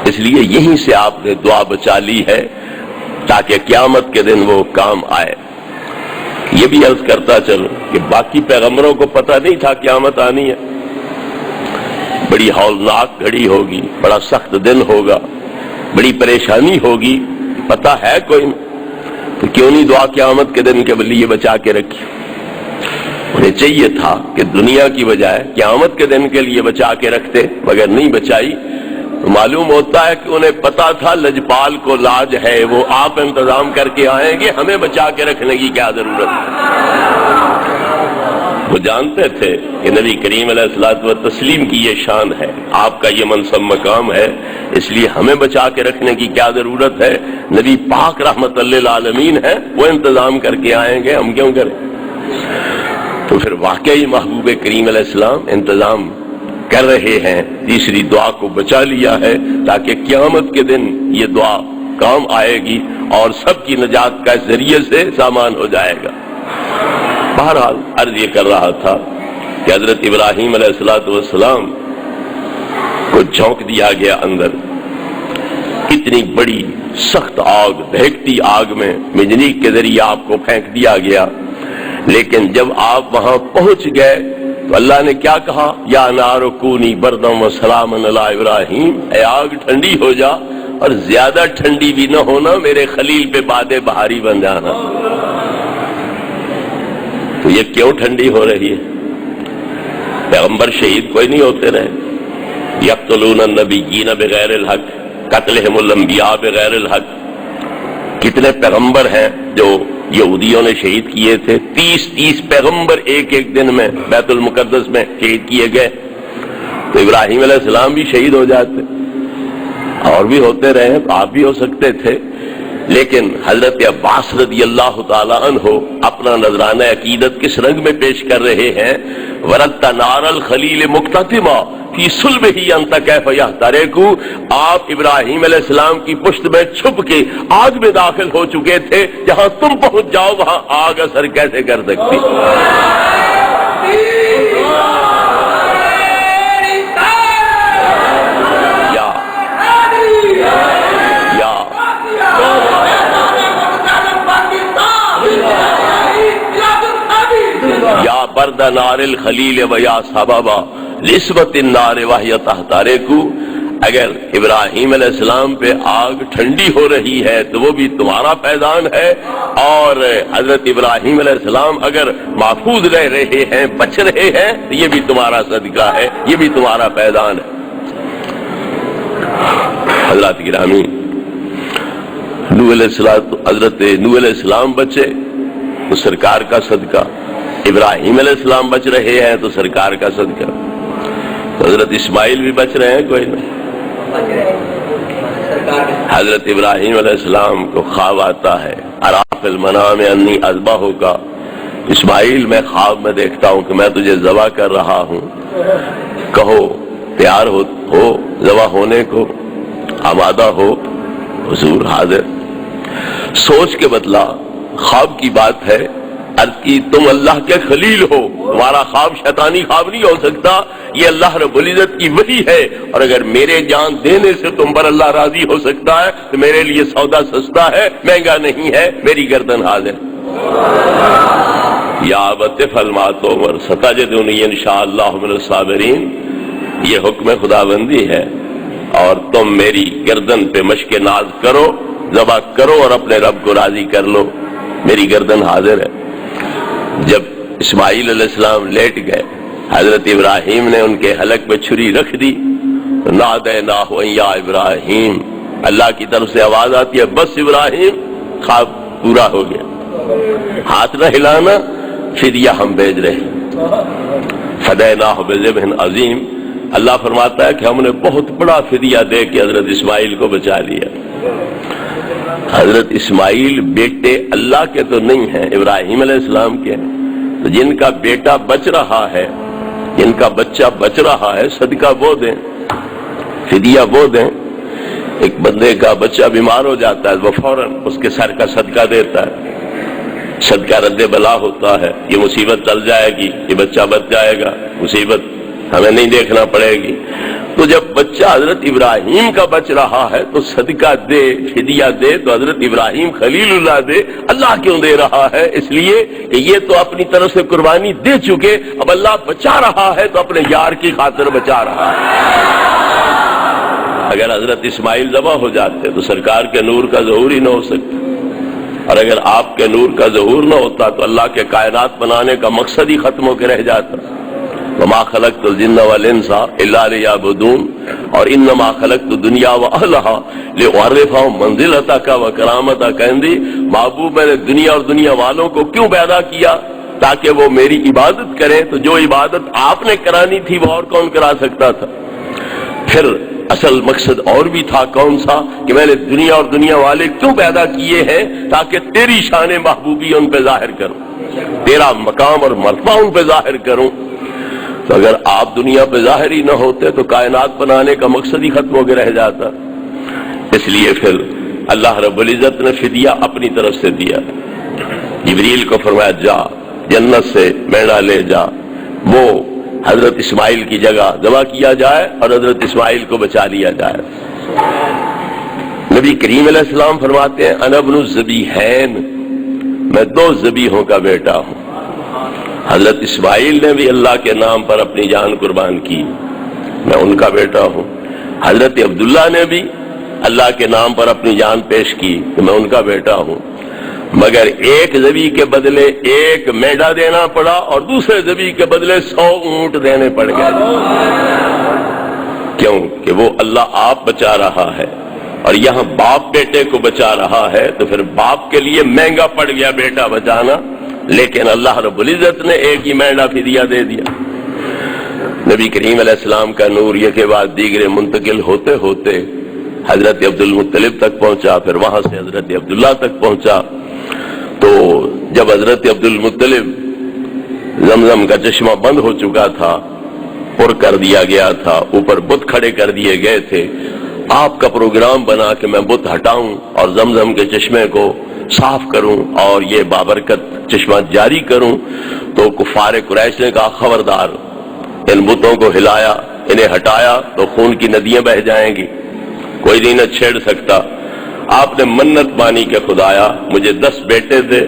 اس لیے یہیں سے آپ نے دعا بچا لی ہے تاکہ قیامت کے دن وہ کام آئے۔ یہ بھی عرض کرتا چلوں کہ باقی پیغمبروں کو پتہ نہیں تھا قیامت آنی ہے، بڑی ہولناک گھڑی ہوگی، بڑا سخت دن ہوگا، بڑی پریشانی ہوگی، پتہ ہے کوئی نہیں، تو کیوں نہیں دعا قیامت کے دن کے لیے بچا کے رکھی؟ انہیں چاہیے تھا کہ دنیا کی بجائے قیامت کے دن کے لیے بچا کے رکھتے، مگر نہیں بچائی۔ معلوم ہوتا ہے کہ انہیں پتا تھا لجپال کو لاج ہے، وہ آپ انتظام کر کے آئیں گے، ہمیں بچا کے رکھنے کی کیا ضرورت ہے۔ وہ جانتے تھے کہ نبی کریم علیہ الصلوۃ والتسلیم کی یہ شان ہے، آپ کا یہ منصب مقام ہے، اس لیے ہمیں بچا کے رکھنے کی کیا ضرورت ہے؟ نبی پاک رحمت للعالمین ہے، وہ انتظام کر کے آئیں گے، ہم کیوں کریں؟ تو پھر واقعی محبوب کریم علیہ السلام انتظام کر رہے ہیں، تیسری دعا کو بچا لیا ہے تاکہ قیامت کے دن یہ دعا کام آئے گی اور سب کی نجات کا اس ذریعے سے سامان ہو جائے گا۔ بہرحال عرض یہ کر رہا تھا کہ حضرت ابراہیم علیہ السلام کو جھونک دیا گیا اندر، اتنی بڑی سخت آگ، بھیگتی آگ میں منجنیق کے ذریعے آپ کو پھینک دیا گیا، لیکن جب آپ وہاں پہنچ گئے تو اللہ نے کیا کہا؟ یا نار کونی بردم و سلام علی ابراہیم، اے آگ ٹھنڈی ہو جا اور زیادہ ٹھنڈی بھی نہ ہونا، میرے خلیل پہ باد بہاری بن جانا۔ تو یہ کیوں ٹھنڈی ہو رہی ہے؟ پیغمبر شہید کوئی نہیں ہوتے رہے، یقتلون النبیین بغیر الحق، قتلہم الانبیاء بغیر الحق۔ کتنے پیغمبر ہیں جو یہودیوں نے شہید کیے تھے، 30 پیغمبر ایک دن میں بیت المقدس میں شہید کیے گئے، تو ابراہیم علیہ السلام بھی شہید ہو جاتے، اور بھی ہوتے رہے، آپ بھی ہو سکتے تھے، لیکن حضرت عباس رضی اللہ تعالی عنہ اپنا نذرانہ عقیدت کس رنگ میں پیش کر رہے ہیں؟ ورت نار الخلیل مقتتما فی صلبہ انت کیف یحترق، آپ ابراہیم علیہ السلام کی پشت میں چھپ کے آگ میں داخل ہو چکے تھے، جہاں تم پہنچ جاؤ وہاں آگ اثر کیسے کر سکتی؟ یا برد نار الخلیل و یا سببا لسبت النار وحی تحترق، اگر ابراہیم علیہ السلام پہ آگ ٹھنڈی ہو رہی ہے تو وہ بھی تمہارا فیضان ہے، اور حضرت ابراہیم علیہ السلام اگر محفوظ رہ رہے ہیں، بچ رہے ہیں، تو یہ بھی تمہارا صدقہ ہے، یہ بھی تمہارا فیضان ہے۔ حضرات گرامی، حضرت نوح علیہ السلام بچے تو سرکار کا صدقہ، ابراہیم علیہ السلام بچ رہے ہیں تو سرکار کا صدقہ، تو حضرت اسماعیل بھی بچ رہے ہیں کوئی نہیں۔ حضرت ابراہیم علیہ السلام کو خواب آتا ہے، ارا فی المنام انی اذبحک، اسماعیل میں خواب میں دیکھتا ہوں کہ میں تجھے ذبح کر رہا ہوں، کہو تیار ہو ذبح ہونے کو، آمادہ ہو؟ حضور حاضر۔ سوچ کے بدلا خواب کی بات ہے، عرض کی تم اللہ کے خلیل ہو، تمہارا خواب شیطانی خواب نہیں ہو سکتا، یہ اللہ رب العزت کی وحی ہے، اور اگر میرے جان دینے سے تم پر اللہ راضی ہو سکتا ہے تو میرے لیے سودا سستا ہے، مہنگا نہیں ہے، میری گردن حاضر۔ یا ابت افعل ما تؤمر ستجدنی انشاءاللہ من الصابرین، یہ حکم خداوندی ہے، اور تم میری گردن پہ مشق ناز کرو، ذبح کرو اور اپنے رب کو راضی کر لو، میری گردن حاضر ہے۔ جب اسماعیل علیہ السلام لیٹ گئے، حضرت ابراہیم نے ان کے حلق پہ چھری رکھ دی، نادیناہ یا ابراہیم، اللہ کی طرف سے آواز آتی ہے بس ابراہیم، خواب پورا ہو گیا، ہاتھ نہ ہلانا، فدیہ ہم بھیج رہے ہیں۔ فدیناہ بذبح عظیم، اللہ فرماتا ہے کہ ہم نے بہت بڑا فدیہ دے کے حضرت اسماعیل کو بچا لیا۔ حضرت اسماعیل بیٹے اللہ کے تو نہیں ہیں، ابراہیم علیہ السلام کے ہیں، تو جن کا بیٹا بچ رہا ہے، جن کا بچہ بچ رہا ہے، صدقہ وہ دیں، فدیہ وہ دیں۔ ایک بندے کا بچہ بیمار ہو جاتا ہے، وہ فوراً اس کے سر کا صدقہ دیتا ہے، صدقہ رد بلا ہوتا ہے، یہ مصیبت ٹل جائے گی، یہ بچہ بچ جائے گا، مصیبت ہمیں نہیں دیکھنا پڑے گی۔ تو جب بچہ حضرت ابراہیم کا بچ رہا ہے تو صدقہ دے، فدیہ دے، تو حضرت ابراہیم خلیل اللہ دے، اللہ کیوں دے رہا ہے؟ اس لیے کہ یہ تو اپنی طرف سے قربانی دے چکے، اب اللہ بچا رہا ہے تو اپنے یار کی خاطر بچا رہا ہے۔ اگر حضرت اسماعیل ذبح ہو جاتے تو سرکار کے نور کا ظہور ہی نہ ہو سکتا، اور اگر آپ کے نور کا ظہور نہ ہوتا تو اللہ کے کائنات بنانے کا مقصد ہی ختم ہو کے رہ جاتا۔ وما خلقت الجن والانس الا ليعبدون، اور انما خلقت الدنيا واهلها لأعرفهم منزلتك وكرامتك عندي، محبوب میں نے دنیا اور دنیا والوں کو کیوں پیدا کیا؟ تاکہ وہ میری عبادت کریں، تو جو عبادت آپ نے کرانی تھی وہ اور کون کرا سکتا تھا؟ پھر اصل مقصد اور بھی تھا، کون سا؟ کہ میں نے دنیا اور دنیا والے کیوں پیدا کیے ہیں؟ تاکہ تیری شان محبوبی ان پہ ظاہر کروں، تیرا مقام اور مرتبہ ان پہ ظاہر کروں۔ تو اگر آپ دنیا پہ ظاہر ہی نہ ہوتے تو کائنات بنانے کا مقصد ہی ختم ہو کے رہ جاتا۔ اس لیے پھر اللہ رب العزت نے فدیہ اپنی طرف سے دیا، جبریل کو فرمایا جا جنت سے مینڈا لے جا، وہ حضرت اسماعیل کی جگہ ذبح کیا جائے اور حضرت اسماعیل کو بچا لیا جائے۔ نبی کریم علیہ السلام فرماتے ہیں انا ابن الذبیحین، میں دو ذبیحوں کا بیٹا ہوں۔ حضرت اسماعیل نے بھی اللہ کے نام پر اپنی جان قربان کی، میں ان کا بیٹا ہوں۔ حضرت عبداللہ نے بھی اللہ کے نام پر اپنی جان پیش کی کہ میں ان کا بیٹا ہوں، مگر ایک ذبیح کے بدلے ایک مینڈا دینا پڑا اور دوسرے ذبیح کے بدلے 100 اونٹ دینے پڑ گئے۔ کیوں؟ کہ وہ اللہ آپ بچا رہا ہے، اور یہاں باپ بیٹے کو بچا رہا ہے، تو پھر باپ کے لیے مہنگا پڑ گیا بیٹا بچانا، لیکن اللہ رب العزت نے ایک ہی مینڈا فدیہ دے دیا۔ نبی کریم علیہ السلام کا نور یہ کے بعد دیگرے منتقل ہوتے ہوتے حضرت عبدالمطلب تک پہنچا، پھر وہاں سے حضرت عبداللہ تک پہنچا۔ تو جب حضرت عبدالمطلب زمزم کا چشمہ بند ہو چکا تھا، پر کر دیا گیا تھا، اوپر بت کھڑے کر دیے گئے تھے، آپ کا پروگرام بنا کہ میں بت ہٹاؤں اور زمزم کے چشمے کو صاف کروں اور یہ بابرکت چشمہ جاری کروں، تو کفار قریش نے کہا خبردار، ان بتوں کو ہلایا، انہیں ہٹایا تو خون کی ندیاں بہہ جائیں گی، کوئی نہیں نہ چھیڑ سکتا۔ آپ نے منت مانی کہ خدایا مجھے 10 بیٹے تھے،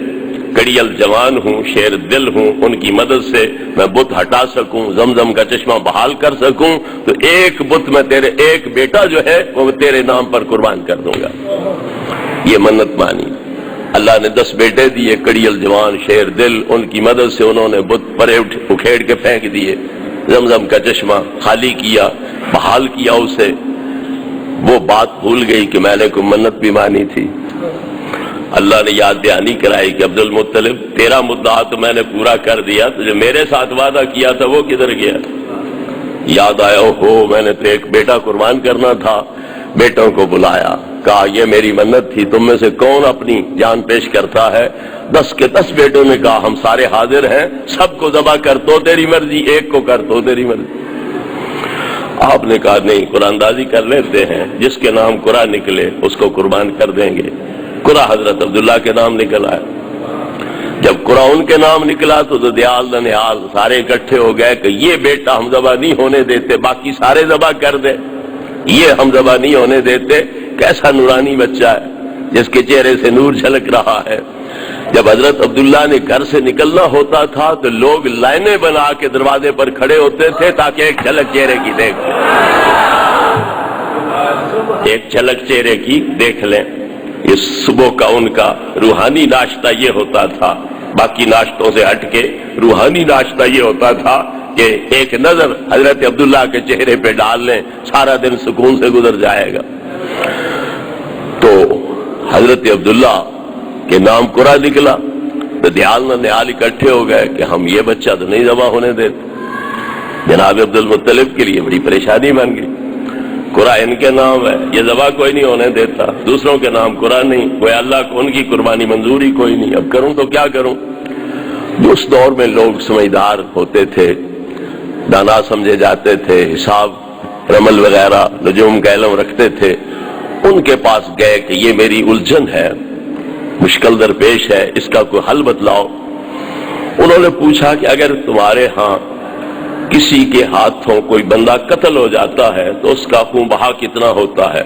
کڑیل جوان ہوں، شیر دل ہوں، ان کی مدد سے میں بت ہٹا سکوں، زمزم کا چشمہ بحال کر سکوں، تو ایک بت میں تیرے ایک بیٹا جو ہے وہ تیرے نام پر قربان کر دوں گا۔ یہ منت مانی، اللہ نے 10 بیٹے دیے، کڑیل جوان، شیر دل، ان کی مدد سے انہوں نے بت پرے اکھیڑ کے پھینک دیے، زمزم کا چشمہ خالی کیا، بحال کیا اسے۔ وہ بات بھول گئی کہ میں نے کوئی منت بھی مانی تھی۔ اللہ نے یاد دہانی کرائی کہ عبدالمطلب تیرا مدعا تو میں نے پورا کر دیا، تو جو میرے ساتھ وعدہ کیا تھا وہ کدھر گیا؟ یاد آیا، ہو میں نے تو ایک بیٹا قربان کرنا تھا، بیٹوں کو بلایا، کہا یہ میری منت تھی، تم میں سے کون اپنی جان پیش کرتا ہے؟ 10 کے 10 بیٹوں نے کہا ہم سارے حاضر ہیں، سب کو ذبح کر تو تیری مرضی، ایک کو کر تو تیری مرضی۔ آپ نے کہا نہیں، قرآن اندازی کر لیتے ہیں، جس کے نام قرآن نکلے اس کو قربان کر دیں گے۔ قرآن حضرت عبداللہ کے نام نکل آیا۔ جب قرآن ان کے نام نکلا تو دیال ننیال سارے اکٹھے ہو گئے کہ یہ بیٹا ہم ذبح نہیں ہونے دیتے، باقی سارے ذبح کر دے، یہ ہم ذبح نہیں ہونے دیتے۔ کیسا نورانی بچہ ہے جس کے چہرے سے نور جھلک رہا ہے۔ جب حضرت عبداللہ نے گھر سے نکلنا ہوتا تھا تو لوگ لائنیں بنا کے دروازے پر کھڑے ہوتے تھے تاکہ ایک جھلک چہرے کی دیکھ لیں، ایک جھلک چہرے کی دیکھ لیں۔ یہ صبح کا ان کا روحانی ناشتہ یہ ہوتا تھا، باقی ناشتوں سے ہٹ کے روحانی ناشتہ یہ ہوتا تھا کہ ایک نظر حضرت عبداللہ کے چہرے پہ ڈال لیں، سارا دن سکون سے گزر جائے گا۔ تو حضرت عبداللہ کے نام قرآن نکلا تو دیال نہ نیال اکٹھے ہو گئے کہ ہم یہ بچہ تو نہیں ذبح ہونے دیتے۔ جناب عبدالمطلب کے لیے بڑی پریشانی بن گئی، قرآن ان کے نام ہے، یہ ذبح کوئی نہیں ہونے دیتا، دوسروں کے نام قرآن نہیں، کوئی اللہ کو ان کی قربانی منظوری کوئی نہیں، اب کروں تو کیا کروں؟ اس دور میں لوگ سمجھدار ہوتے تھے، دانا سمجھے جاتے تھے، حساب رمل وغیرہ نجوم کا علم رکھتے تھے، ان کے پاس گئے کہ یہ میری الجھن ہے، مشکل درپیش ہے، اس کا کوئی حل بتلاؤ۔ انہوں نے پوچھا کہ اگر تمہارے ہاں کسی کے ہاتھوں کوئی بندہ قتل ہو جاتا ہے تو اس کا خون بہا کتنا ہوتا ہے،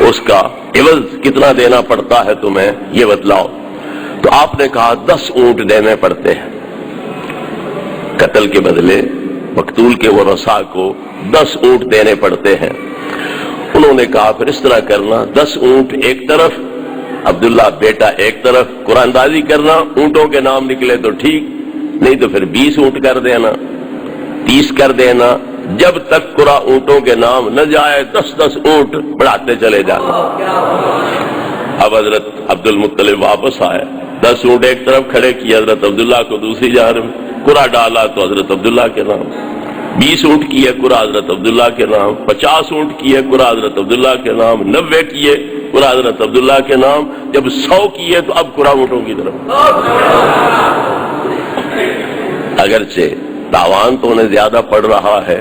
اس کا عوض کتنا دینا پڑتا ہے تمہیں، یہ بتلاؤ۔ تو آپ نے کہا 10 اونٹ دینے پڑتے ہیں، قتل کے بدلے مقتول کے ورثاء کو 10 اونٹ دینے پڑتے ہیں۔ انہوں نے کہا پھر اس طرح کرنا، 10 اونٹ ایک طرف، عبداللہ بیٹا ایک طرف، قرآن دازی کرنا، اونٹوں کے نام نکلے تو ٹھیک، نہیں تو پھر 20 اونٹ کر دینا، 30 کر دینا، جب تک قرآن اونٹوں کے نام نہ جائے 10 اونٹ بڑھاتے چلے جانا۔ اب حضرت عبدالمطلب واپس آئے، 10 اونٹ ایک طرف کھڑے کیے، حضرت عبداللہ کو دوسری جانب، قرآن ڈالا تو حضرت عبداللہ کے نام، 20 اونٹ کیے قرآن حضرت عبداللہ کے نام، 50 اونٹ کیے قرآن حضرت عبداللہ کے نام، 90 کیے قرآن حضرت عبداللہ کے نام، جب 100 کیے تو اب قرآن اونٹوں کی طرف۔ اگرچہ تاوان تو انہیں زیادہ پڑ رہا ہے،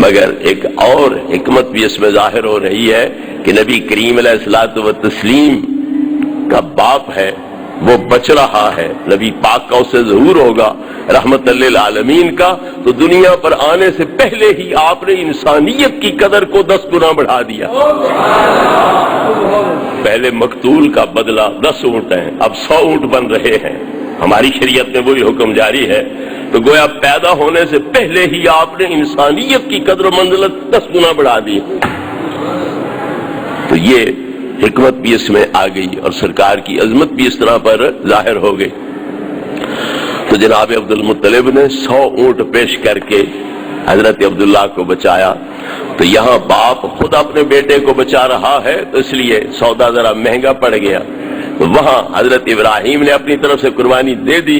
مگر ایک اور حکمت بھی اس میں ظاہر ہو رہی ہے کہ نبی کریم علیہ الصلوۃ والتسلیم کا باپ ہے، وہ بچ رہا ہے، نبی پاک کا اس سے ظہور ہوگا رحمت للعالمین کا، تو دنیا پر آنے سے پہلے ہی آپ نے انسانیت کی قدر کو 10 گنا بڑھا دیا۔ پہلے مقتول کا بدلہ 10 اونٹ ہیں، اب 100 اونٹ بن رہے ہیں، ہماری شریعت میں وہی حکم جاری ہے، تو گویا پیدا ہونے سے پہلے ہی آپ نے انسانیت کی قدر و منزلت 10 گنا بڑھا دی۔ تو یہ حکمت بھی اس میں آ گئی اور سرکار کی عظمت بھی اس طرح پر ظاہر ہو گئی۔ تو جناب عبدالمطلب نے 100 اونٹ پیش کر کے حضرت عبداللہ کو بچایا۔ تو یہاں باپ خود اپنے بیٹے کو بچا رہا ہے تو اس لیے سودا ذرا مہنگا پڑ گیا۔ تو وہاں حضرت ابراہیم نے اپنی طرف سے قربانی دے دی،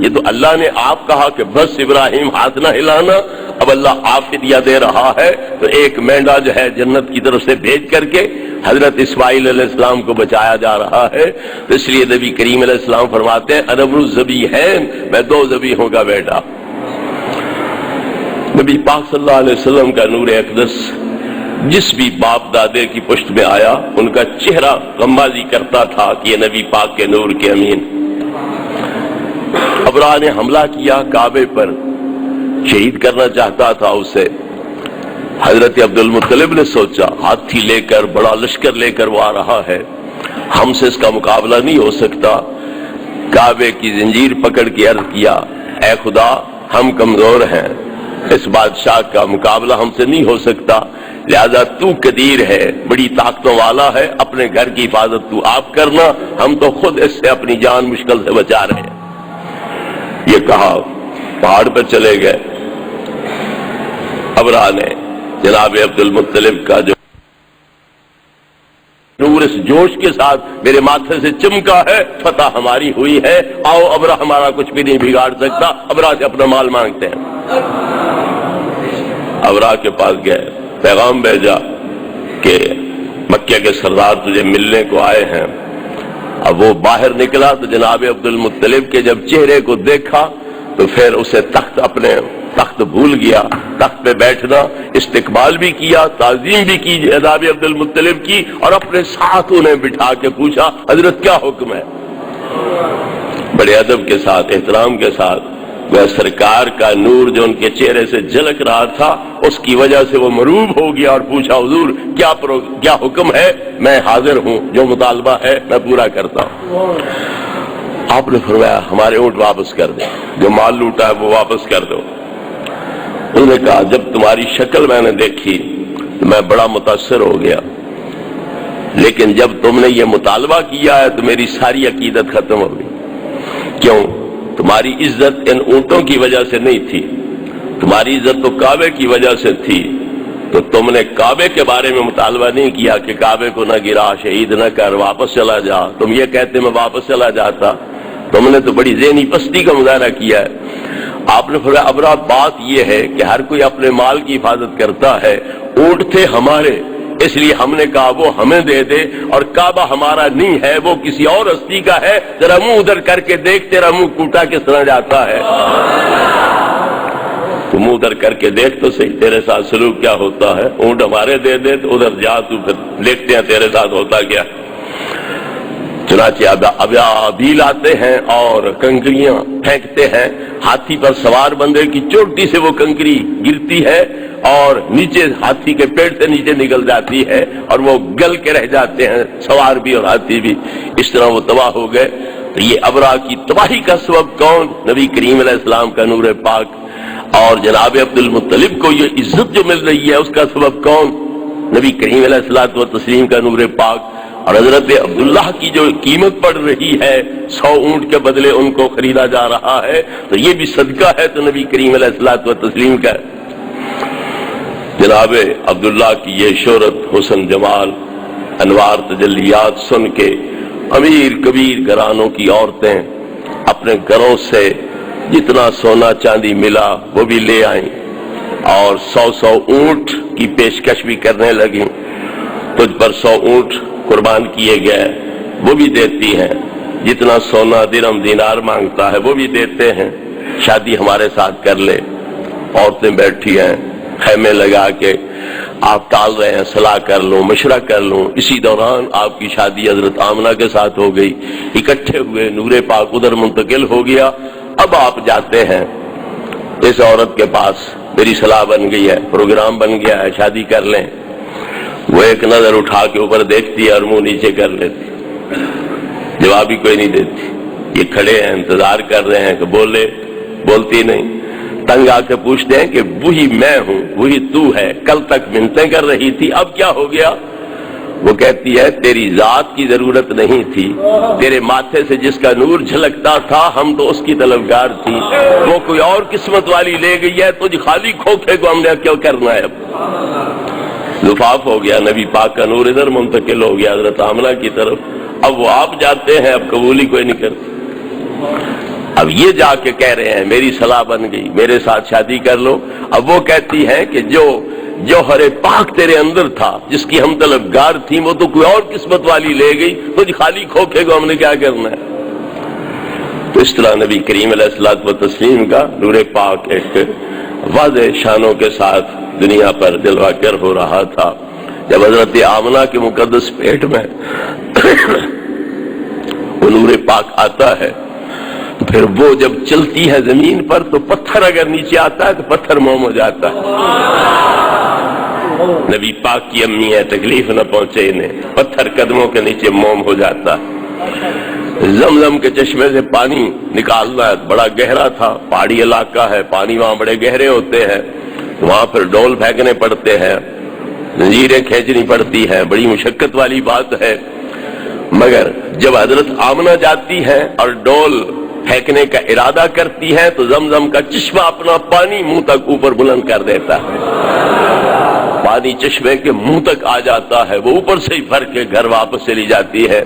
یہ تو اللہ نے آپ کہا کہ بس ابراہیم ہاتھ نہ ہلانا، اب اللہ آپ فدیہ دے رہا ہے، تو ایک مینڈا جو ہے جنت کی طرف سے بھیج کر کے حضرت اسماعیل علیہ السلام کو بچایا جا رہا ہے۔ تو اس لیے نبی کریم علیہ السلام فرماتے ہیں انا ابن الذبیحین، میں دو ذبیحوں کا بیٹا۔ نبی پاک صلی اللہ علیہ وسلم کا نور اقدس جس بھی باپ دادے کی پشت میں آیا ان کا چہرہ غمازی کرتا تھا کہ یہ نبی پاک کے نور کے امین۔ ابرہہ نے حملہ کیا کعبے پر، شہید کرنا چاہتا تھا اسے۔ حضرت عبد المطلب نے سوچا ہاتھی لے کر، بڑا لشکر لے کر وہ آ رہا ہے، ہم سے اس کا مقابلہ نہیں ہو سکتا۔ کعبے کی زنجیر پکڑ کے عرض کیا اے خدا ہم کمزور ہیں، اس بادشاہ کا مقابلہ ہم سے نہیں ہو سکتا، لہذا تو قدیر ہے، بڑی طاقتوں والا ہے، اپنے گھر کی حفاظت تو آپ کرنا، ہم تو خود اس سے اپنی جان مشکل سے بچا رہے ہیں۔ یہ کہا پہاڑ پر چلے گئے۔ ابرہہ نے جناب عبد المطلب کا جو نور اس جوش کے ساتھ میرے ماتھے سے چمکا ہے، فتح ہماری ہوئی ہے، آؤ ابرہہ ہمارا کچھ بھی نہیں بگاڑ سکتا، ابرہہ سے اپنا مال مانگتے ہیں۔ ابرہہ کے پاس گئے، پیغام بھیجا کہ مکہ کے سردار تجھے ملنے کو آئے ہیں۔ اب وہ باہر نکلا تو جناب عبد المطلب کے جب چہرے کو دیکھا تو پھر اسے اپنے تخت بھول گیا، تخت پہ بیٹھنا، استقبال بھی کیا، تعظیم بھی کی جناب عبد المطلب کی، اور اپنے ساتھ انہیں بٹھا کے پوچھا حضرت کیا حکم ہے؟ بڑے ادب کے ساتھ، احترام کے ساتھ، وہ سرکار کا نور جو ان کے چہرے سے جھلک رہا تھا اس کی وجہ سے وہ مروب ہو گیا اور پوچھا حضور کیا حکم ہے؟ میں حاضر ہوں، جو مطالبہ ہے میں پورا کرتا ہوں۔ آپ نے فرمایا ہمارے اونٹ واپس کر دیں، جو مال لوٹا ہے وہ واپس کر دو۔ انہوں نے کہا جب تمہاری شکل میں نے دیکھی تو میں بڑا متاثر ہو گیا، لیکن جب تم نے یہ مطالبہ کیا ہے تو میری ساری عقیدت ختم ہو گئی۔ کیوں؟ تمہاری عزت ان اونٹوں کی وجہ سے نہیں تھی، تمہاری عزت تو کعبے کی وجہ سے تھی، تو تم نے کعبے کے بارے میں مطالبہ نہیں کیا کہ کعبے کو نہ گرا، شہید نہ کر، واپس چلا جا۔ تم یہ کہتے میں واپس چلا جاتا، تم نے تو بڑی ذہنی پستی کا مظاہرہ کیا ہے۔ آپ نے فرمایا ابرہہ بات یہ ہے کہ ہر کوئی اپنے مال کی حفاظت کرتا ہے، اونٹ تھے ہمارے اس لیے ہم نے کہا وہ ہمیں دے دے، اور کعبہ ہمارا نہیں ہے، وہ کسی اور ہستی کا ہے، ذرا منہ ادھر کر کے دیکھ تیرا منہ کوٹا کس طرح جاتا ہے، تو منہ ادھر کر کے دیکھ تو صحیح تیرے ساتھ سلوک کیا ہوتا ہے، اونٹ ہمارے دے دے تو ادھر جا تو پھر دیکھتے ہیں تیرے ساتھ ہوتا کیا۔ چنانچہ ابیل آتے ہیں اور کنکریاں پھینکتے ہیں، ہاتھی پر سوار بندے کی چوٹی سے وہ کنکری گرتی ہے اور نیچے ہاتھی کے پیٹ سے نیچے نکل جاتی ہے اور وہ گل کے رہ جاتے ہیں، سوار بھی اور ہاتھی بھی، اس طرح وہ تباہ ہو گئے۔ تو یہ ابرہہ کی تباہی کا سبب کون؟ نبی کریم علیہ السلام کا نور پاک، اور جناب عبد المطلب کو یہ عزت جو مل رہی ہے اس کا سبب کون؟ نبی کریم علیہ الصلوۃ والتسلیم کا نور پاک، اور حضرت عبداللہ کی جو قیمت پڑ رہی ہے 100 اونٹ کے بدلے ان کو خریدا جا رہا ہے، تو یہ بھی صدقہ ہے تو نبی کریم علیہ الصلوۃ والتسلیم کا۔ جناب عبداللہ کی یہ شہرت، حسن، جمال، انوار، تجلیات سن کے امیر کبیر گھرانوں کی عورتیں اپنے گھروں سے جتنا سونا چاندی ملا وہ بھی لے آئیں اور 100 اونٹ کی پیشکش بھی کرنے لگیں، تجھ پر 100 اونٹ قربان کیے گئے، وہ بھی دیتی ہیں، جتنا سونا درہم دینار مانگتا ہے وہ بھی دیتے ہیں، شادی ہمارے ساتھ کر لے۔ عورتیں بیٹھی ہیں خیمے لگا کے، آپ ٹال رہے ہیں صلاح کر لوں، مشورہ کر لوں، اسی دوران آپ کی شادی حضرت آمنہ کے ساتھ ہو گئی، اکٹھے ہوئے، نور پاک ادھر منتقل ہو گیا۔ اب آپ جاتے ہیں اس عورت کے پاس، میری صلاح بن گئی ہے، پروگرام بن گیا ہے، شادی کر لیں۔ وہ ایک نظر اٹھا کے اوپر دیکھتی ہے اور منہ نیچے کر لیتی، جواب ہی کوئی نہیں دیتی۔ یہ کھڑے ہیں انتظار کر رہے ہیں کہ بولتی نہیں، تنگ آ کے پوچھتے ہیں کہ وہی میں ہوں، وہی تو ہے، کل تک منتیں کر رہی تھی اب کیا ہو گیا؟ وہ کہتی ہے تیری ذات کی ضرورت نہیں تھی، تیرے ماتھے سے جس کا نور جھلکتا تھا ہم تو اس کی طلبگار تھی، وہ کوئی اور قسمت والی لے گئی ہے، تجھ خالی کھوکھے کو ہم نے کیوں کرنا ہے؟ اب لفاف ہو گیا، نبی پاک کا نور ادھر منتقل ہو گیا حضرت آمنہ کی طرف، اب وہ آپ جاتے ہیں، اب قبول ہی کوئی نہیں کرتا۔ اب یہ جا کے کہہ رہے ہیں میری صلاح بن گئی، میرے ساتھ شادی کر لو۔ اب وہ کہتی ہے کہ جو جوہر پاک تیرے اندر تھا، جس کی ہم طلبگار تھیں، وہ تو کوئی اور قسمت والی لے گئی، تجھ خالی کھوکھے کو ہم نے کیا کرنا ہے؟ تو اس طرح نبی کریم علیہ الصلوۃ والتسلیم کا نور پاک ایک واضح شانوں کے ساتھ دنیا پر جلوہ گر ہو رہا تھا۔ جب حضرت آمنہ کے مقدس پیٹ میں وہ نور پاک آتا ہے تو پھر وہ جب چلتی ہے زمین پر تو پتھر اگر نیچے آتا ہے تو پتھر موم ہو جاتا ہے۔ نبی پاک کی امی ہے، تکلیف نہ پہنچے انہیں، پتھر قدموں کے نیچے موم ہو جاتا ہے۔ زمزم کے چشمے سے پانی نکالنا ہے، بڑا گہرا تھا، پہاڑی علاقہ ہے، پانی وہاں بڑے گہرے ہوتے ہیں، وہاں پھر ڈول پھینکنے پڑتے ہیں، زنجیریں کھینچنی پڑتی ہیں، بڑی مشقت والی بات ہے۔ مگر جب حضرت آمنہ جاتی ہے اور ڈول پھینکنے کا ارادہ کرتی ہے تو زمزم کا چشمہ اپنا پانی منہ تک اوپر بلند کر دیتا ہے، پانی چشمے کے منہ تک آ جاتا ہے، وہ اوپر سے ہی بھر کے گھر واپس چلی جاتی ہے۔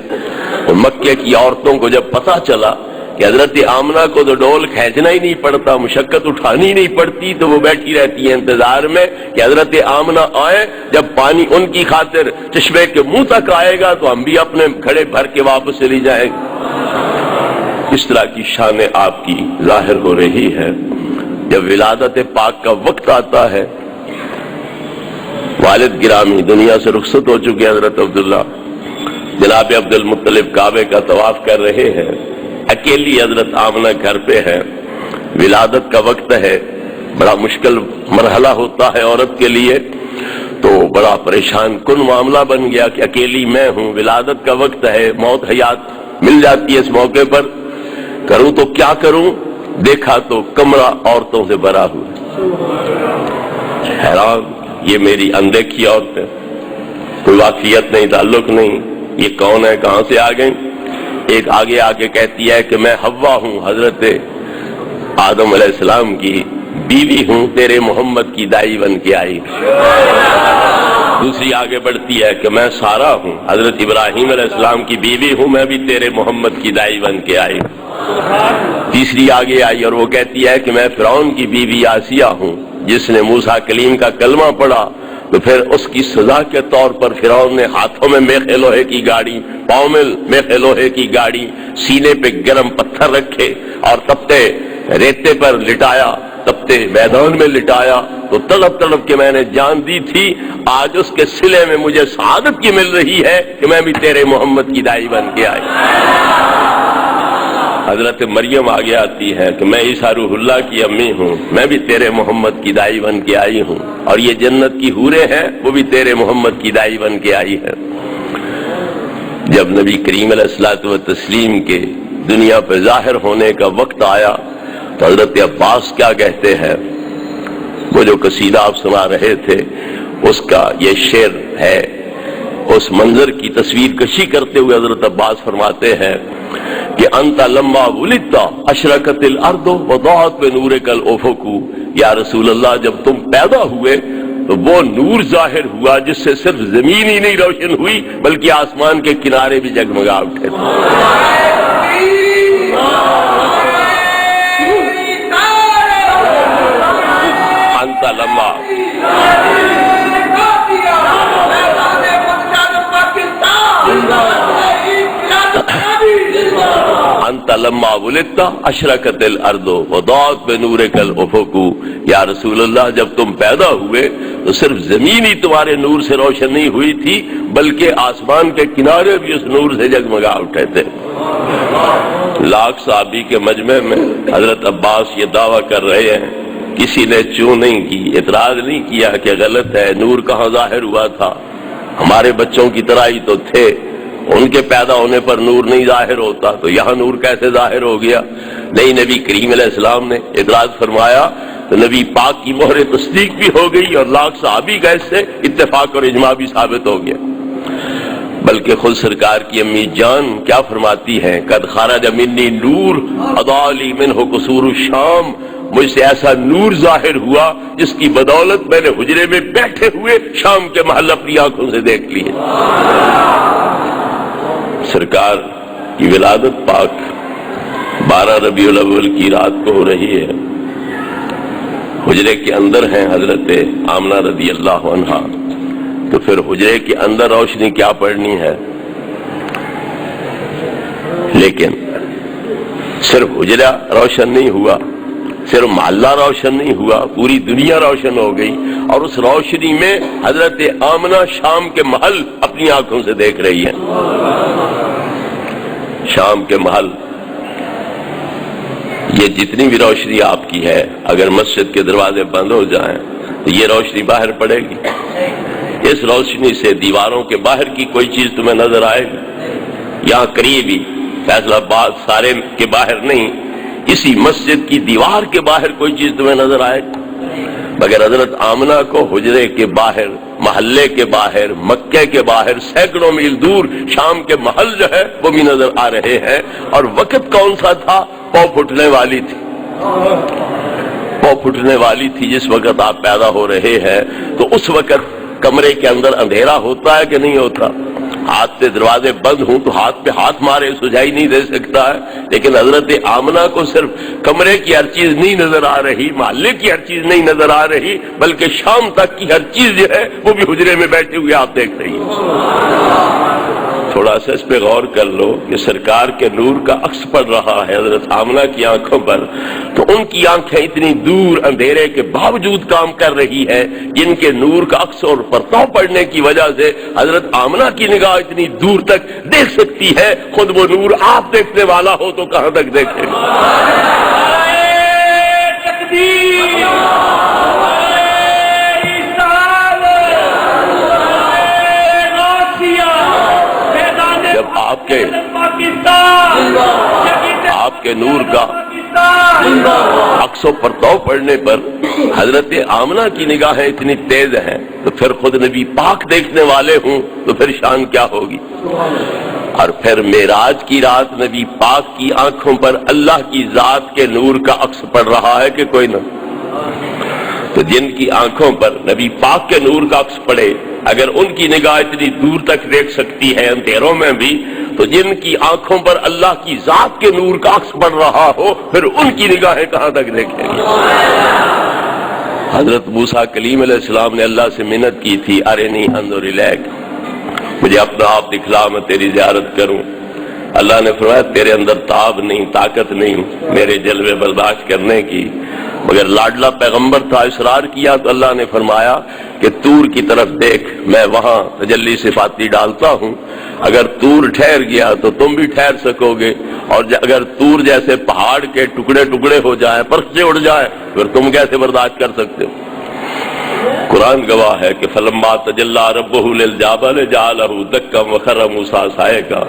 اور مکے کی عورتوں کو جب پتہ چلا کہ حضرت آمنہ کو تو ڈول کھینچنا ہی نہیں پڑتا، مشقت اٹھانی نہیں پڑتی، تو وہ بیٹھی رہتی ہے انتظار میں کہ حضرت آمنہ آئے، جب پانی ان کی خاطر چشمے کے منہ تک آئے گا تو ہم بھی اپنے گھڑے بھر کے واپس چلی جائیں گے۔ اس طرح کی شان آپ کی ظاہر ہو رہی ہے۔ جب ولادت پاک کا وقت آتا ہے، والد گرامی دنیا سے رخصت ہو چکے حضرت عبداللہ، جناب عبد المطلب کعبے کا طواف کر رہے ہیں، اکیلی حضرت آمنہ گھر پہ ہے، ولادت کا وقت ہے، بڑا مشکل مرحلہ ہوتا ہے عورت کے لیے، تو بڑا پریشان کن معاملہ بن گیا کہ اکیلی میں ہوں، ولادت کا وقت ہے، موت حیات مل جاتی ہے اس موقع پر، کروں تو کیا کروں؟ دیکھا تو کمرہ عورتوں سے بھرا ہوا، حیران، یہ میری اندیکھی عورتیں، کوئی واقفیت نہیں، تعلق نہیں، یہ کون ہے، کہاں سے آ گئیں؟ ایک آگے آگے کہتی ہے کہ میں حوا ہوں، حضرت آدم علیہ السلام کی بیوی ہوں، تیرے محمد کی دائی بن کے آئی۔ دوسری آگے بڑھتی ہے کہ میں سارہ ہوں، حضرت ابراہیم علیہ السلام کی بیوی ہوں، میں بھی تیرے محمد کی دائی بن کے آئی۔ تیسری آگے آئی اور وہ کہتی ہے کہ میں فرعون کی بیوی آسیہ ہوں، جس نے موسیٰ کلیم کا کلمہ پڑھا تو پھر اس کی سزا کے طور پر فرعون نے ہاتھوں میں میخ لوہے کی گاڑی، پاؤں میں میخ لوہے کی گاڑی، سینے پہ گرم پتھر رکھے اور تپتے ریتے پر لٹایا، تپتے میدان میں لٹایا، تو تڑپ تڑپ کے میں نے جان دی تھی، آج اس کے صلے میں مجھے سعادت کی مل رہی ہے کہ میں بھی تیرے محمد کی دائی بن کے آئی۔ حضرت مریم آگے آتی ہے کہ میں عیسیٰ روح اللہ کی امی ہوں، میں بھی تیرے محمد کی دائی بن کے آئی ہوں، اور یہ جنت کی حوریں ہیں، وہ بھی تیرے محمد کی دائی بن کے آئی ہے۔ جب نبی کریم علیہ الصلوۃ والتسلیم کے دنیا پہ ظاہر ہونے کا وقت آیا تو حضرت عباس کیا کہتے ہیں، وہ جو قصیدہ آپ سنا رہے تھے اس کا یہ شعر ہے، اس منظر کی تصویر کشی کرتے ہوئے حضرت عباس فرماتے ہیں کہ انت لما ولدت اشرقت الارض وضاءت بنورک الافق، یا رسول اللہ جب تم پیدا ہوئے تو وہ نور ظاہر ہوا جس سے صرف زمین ہی نہیں روشن ہوئی بلکہ آسمان کے کنارے بھی جگمگا اٹھے تھے۔ انت لما انت لما ولدت اشرقت الارض وضاءت بنورک الافق، یا رسول اللہ جب تم پیدا ہوئے تو صرف زمین ہی تمہارے نور سے روشن نہیں ہوئی تھی بلکہ آسمان کے کنارے بھی اس نور سے جگمگا اٹھے تھے۔ لاکھ صحابی کے مجمع میں حضرت عباس یہ دعویٰ کر رہے ہیں، کسی نے چوں نہیں کی، اعتراض نہیں کیا کہ غلط ہے، نور کہاں ظاہر ہوا تھا، ہمارے بچوں کی طرح ہی تو تھے، ان کے پیدا ہونے پر نور نہیں ظاہر ہوتا تو یہاں نور کیسے ظاہر ہو گیا؟ نہیں، نبی کریم علیہ السلام نے اعتراض فرمایا تو نبی پاک کی مہر تصدیق بھی ہو گئی اور لاکھ صحابی کا اس سے اتفاق اور اجماع بھی ثابت ہو گیا۔ بلکہ خود سرکار کی امی جان کیا فرماتی ہیں، قد خرج منی نور اضاء لی منہ قصور الشام، مجھ سے ایسا نور ظاہر ہوا جس کی بدولت میں نے حجرے میں بیٹھے ہوئے شام کے محل اپنی آنکھوں سے دیکھ لیے۔ سرکار کی ولادت پاک 12 ربیع الاول کی رات کو ہو رہی ہے، حجرے کے اندر ہیں حضرت آمنہ رضی اللہ عنہا، تو پھر حجرے کے اندر روشنی کیا پڑنی ہے؟ لیکن صرف حجرہ روشن نہیں ہوا، صرف محلہ روشن نہیں ہوا، پوری دنیا روشن ہو گئی، اور اس روشنی میں حضرت آمنہ شام کے محل اپنی آنکھوں سے دیکھ رہی ہیں۔ شام کے محل، یہ جتنی بھی روشنی آپ کی ہے، اگر مسجد کے دروازے بند ہو جائیں تو یہ روشنی باہر پڑے گی۔ اس روشنی سے دیواروں کے باہر کی کوئی چیز تمہیں نظر آئے گی؟ یہاں قریب ہی فیصل آباد سارے کے باہر نہیں، اسی مسجد کی دیوار کے باہر کوئی چیز تمہیں نظر آئے گی؟ مگر حضرت آمنہ کو حجرے کے باہر، محلے کے باہر، مکے کے باہر سینکڑوں میل دور شام کے محل جو ہے وہ بھی نظر آ رہے ہیں۔ اور وقت کون سا تھا؟ پاؤں پھٹنے والی تھی، پاؤں پھٹنے والی تھی جس وقت آپ پیدا ہو رہے ہیں۔ تو اس وقت کمرے کے اندر اندھیرا ہوتا ہے کہ نہیں ہوتا؟ ہاتھ سے دروازے بند ہوں تو ہاتھ پہ ہاتھ مارے سجائی نہیں دے سکتا ہے، لیکن حضرت آمنہ کو صرف کمرے کی ہر چیز نہیں نظر آ رہی، محلے کی ہر چیز نہیں نظر آ رہی، بلکہ شام تک کی ہر چیز جو ہے وہ بھی حجرے میں بیٹھے ہوئے آپ دیکھ رہی ہیں۔ تھوڑا سا اس پہ غور کر لو کہ سرکار کے نور کا عکس پڑ رہا ہے حضرت آمنہ کی آنکھوں پر، تو ان کی آنکھیں اتنی دور اندھیرے کے باوجود کام کر رہی ہے، جن کے نور کا عکس اور پرتاؤ پڑنے کی وجہ سے حضرت آمنہ کی نگاہ اتنی دور تک دیکھ سکتی ہے۔ خود وہ نور آپ دیکھنے والا ہو تو کہاں تک دیکھے گا؟ آپ کے نور کا عکس و پرتاؤ پڑنے پر حضرت آمنہ کی نگاہیں اتنی تیز ہیں، تو پھر خود نبی پاک دیکھنے والے ہوں تو پھر شان کیا ہوگی؟ اور پھر معراج کی رات نبی پاک کی آنکھوں پر اللہ کی ذات کے نور کا عکس پڑ رہا ہے کہ کوئی نہ؟ تو جن کی آنکھوں پر نبی پاک کے نور کا عکس پڑے، اگر ان کی نگاہ اتنی دور تک دیکھ سکتی ہے اندھیروں میں بھی، تو جن کی آنکھوں پر اللہ کی ذات کے نور کا عکس پڑ رہا ہو پھر ان کی نگاہیں کہاں تک دیکھیں گی؟ حضرت موسیٰ کلیم علیہ السلام نے اللہ سے منت کی تھی، ارنی انظر الیک، مجھے اپنا آپ دکھلا میں تیری زیارت کروں۔ اللہ نے فرمایا تیرے اندر تاب نہیں، طاقت نہیں میرے جلوے برداشت کرنے کی۔ مگر لاڈلا پیغمبر تھا، اصرار کیا تو اللہ نے فرمایا کہ طور کی طرف دیکھ، میں وہاں تجلی صفاتی ڈالتا ہوں، اگر طور ٹھہر گیا تو تم بھی ٹھہر سکو گے، اور اگر طور جیسے پہاڑ کے ٹکڑے ٹکڑے ہو جائے، پرخچے اڑ جائے، پھر تم کیسے برداشت کر سکتے ہو؟ قرآن گواہ ہے کہ فلما تجلی ربہ للجبل جعلہ دکا وخر موسیٰ صعقا،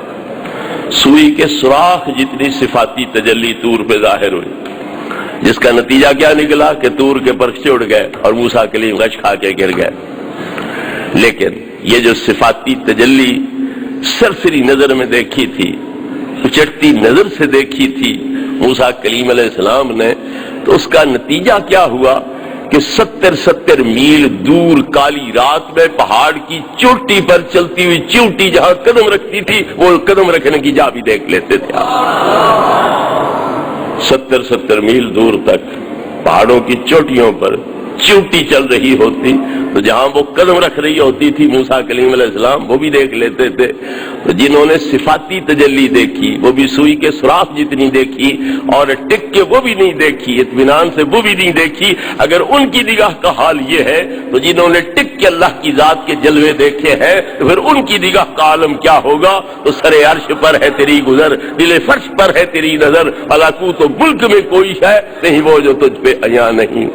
سوئی کے سوراخ جتنی صفاتی تجلی طور پہ ظاہر ہوئی، جس کا نتیجہ کیا نکلا کہ طور کے پرخچے اڑ گئے اور موسیٰ کلیم غش کھا کے گر گئے۔ لیکن یہ جو صفاتی تجلی سرسری نظر میں دیکھی تھی، اچٹتی نظر سے دیکھی تھی موسیٰ کلیم علیہ السلام نے، تو اس کا نتیجہ کیا ہوا کہ 70 میل دور کالی رات میں پہاڑ کی چوٹی پر چلتی ہوئی چیونٹی جہاں قدم رکھتی تھی وہ قدم رکھنے کی جا بھی دیکھ لیتے تھے۔ 70 میل دور تک پہاڑوں کی چوٹیوں پر چیونٹی چل رہی ہوتی، تو جہاں وہ قدم رکھ رہی ہوتی تھی موسیٰ کلیم علیہ السلام وہ بھی دیکھ لیتے تھے۔ تو جنہوں نے صفاتی تجلی دیکھی وہ بھی سوئی کے سوراخ جتنی دیکھی، اور ٹک کے وہ بھی نہیں دیکھی، اطمینان سے وہ بھی نہیں دیکھی، اگر ان کی نگاہ کا حال یہ ہے تو جنہوں نے ٹک کے اللہ کی ذات کے جلوے دیکھے ہیں تو پھر ان کی نگاہ کا عالم کیا ہوگا؟ تو سر عرش پر ہے تیری گزر، دل فرش پر ہے تیری نظر، ملکوت و ملک میں کوئی ہے نہیں وہ جو تجھ پہ عیاں نہیں۔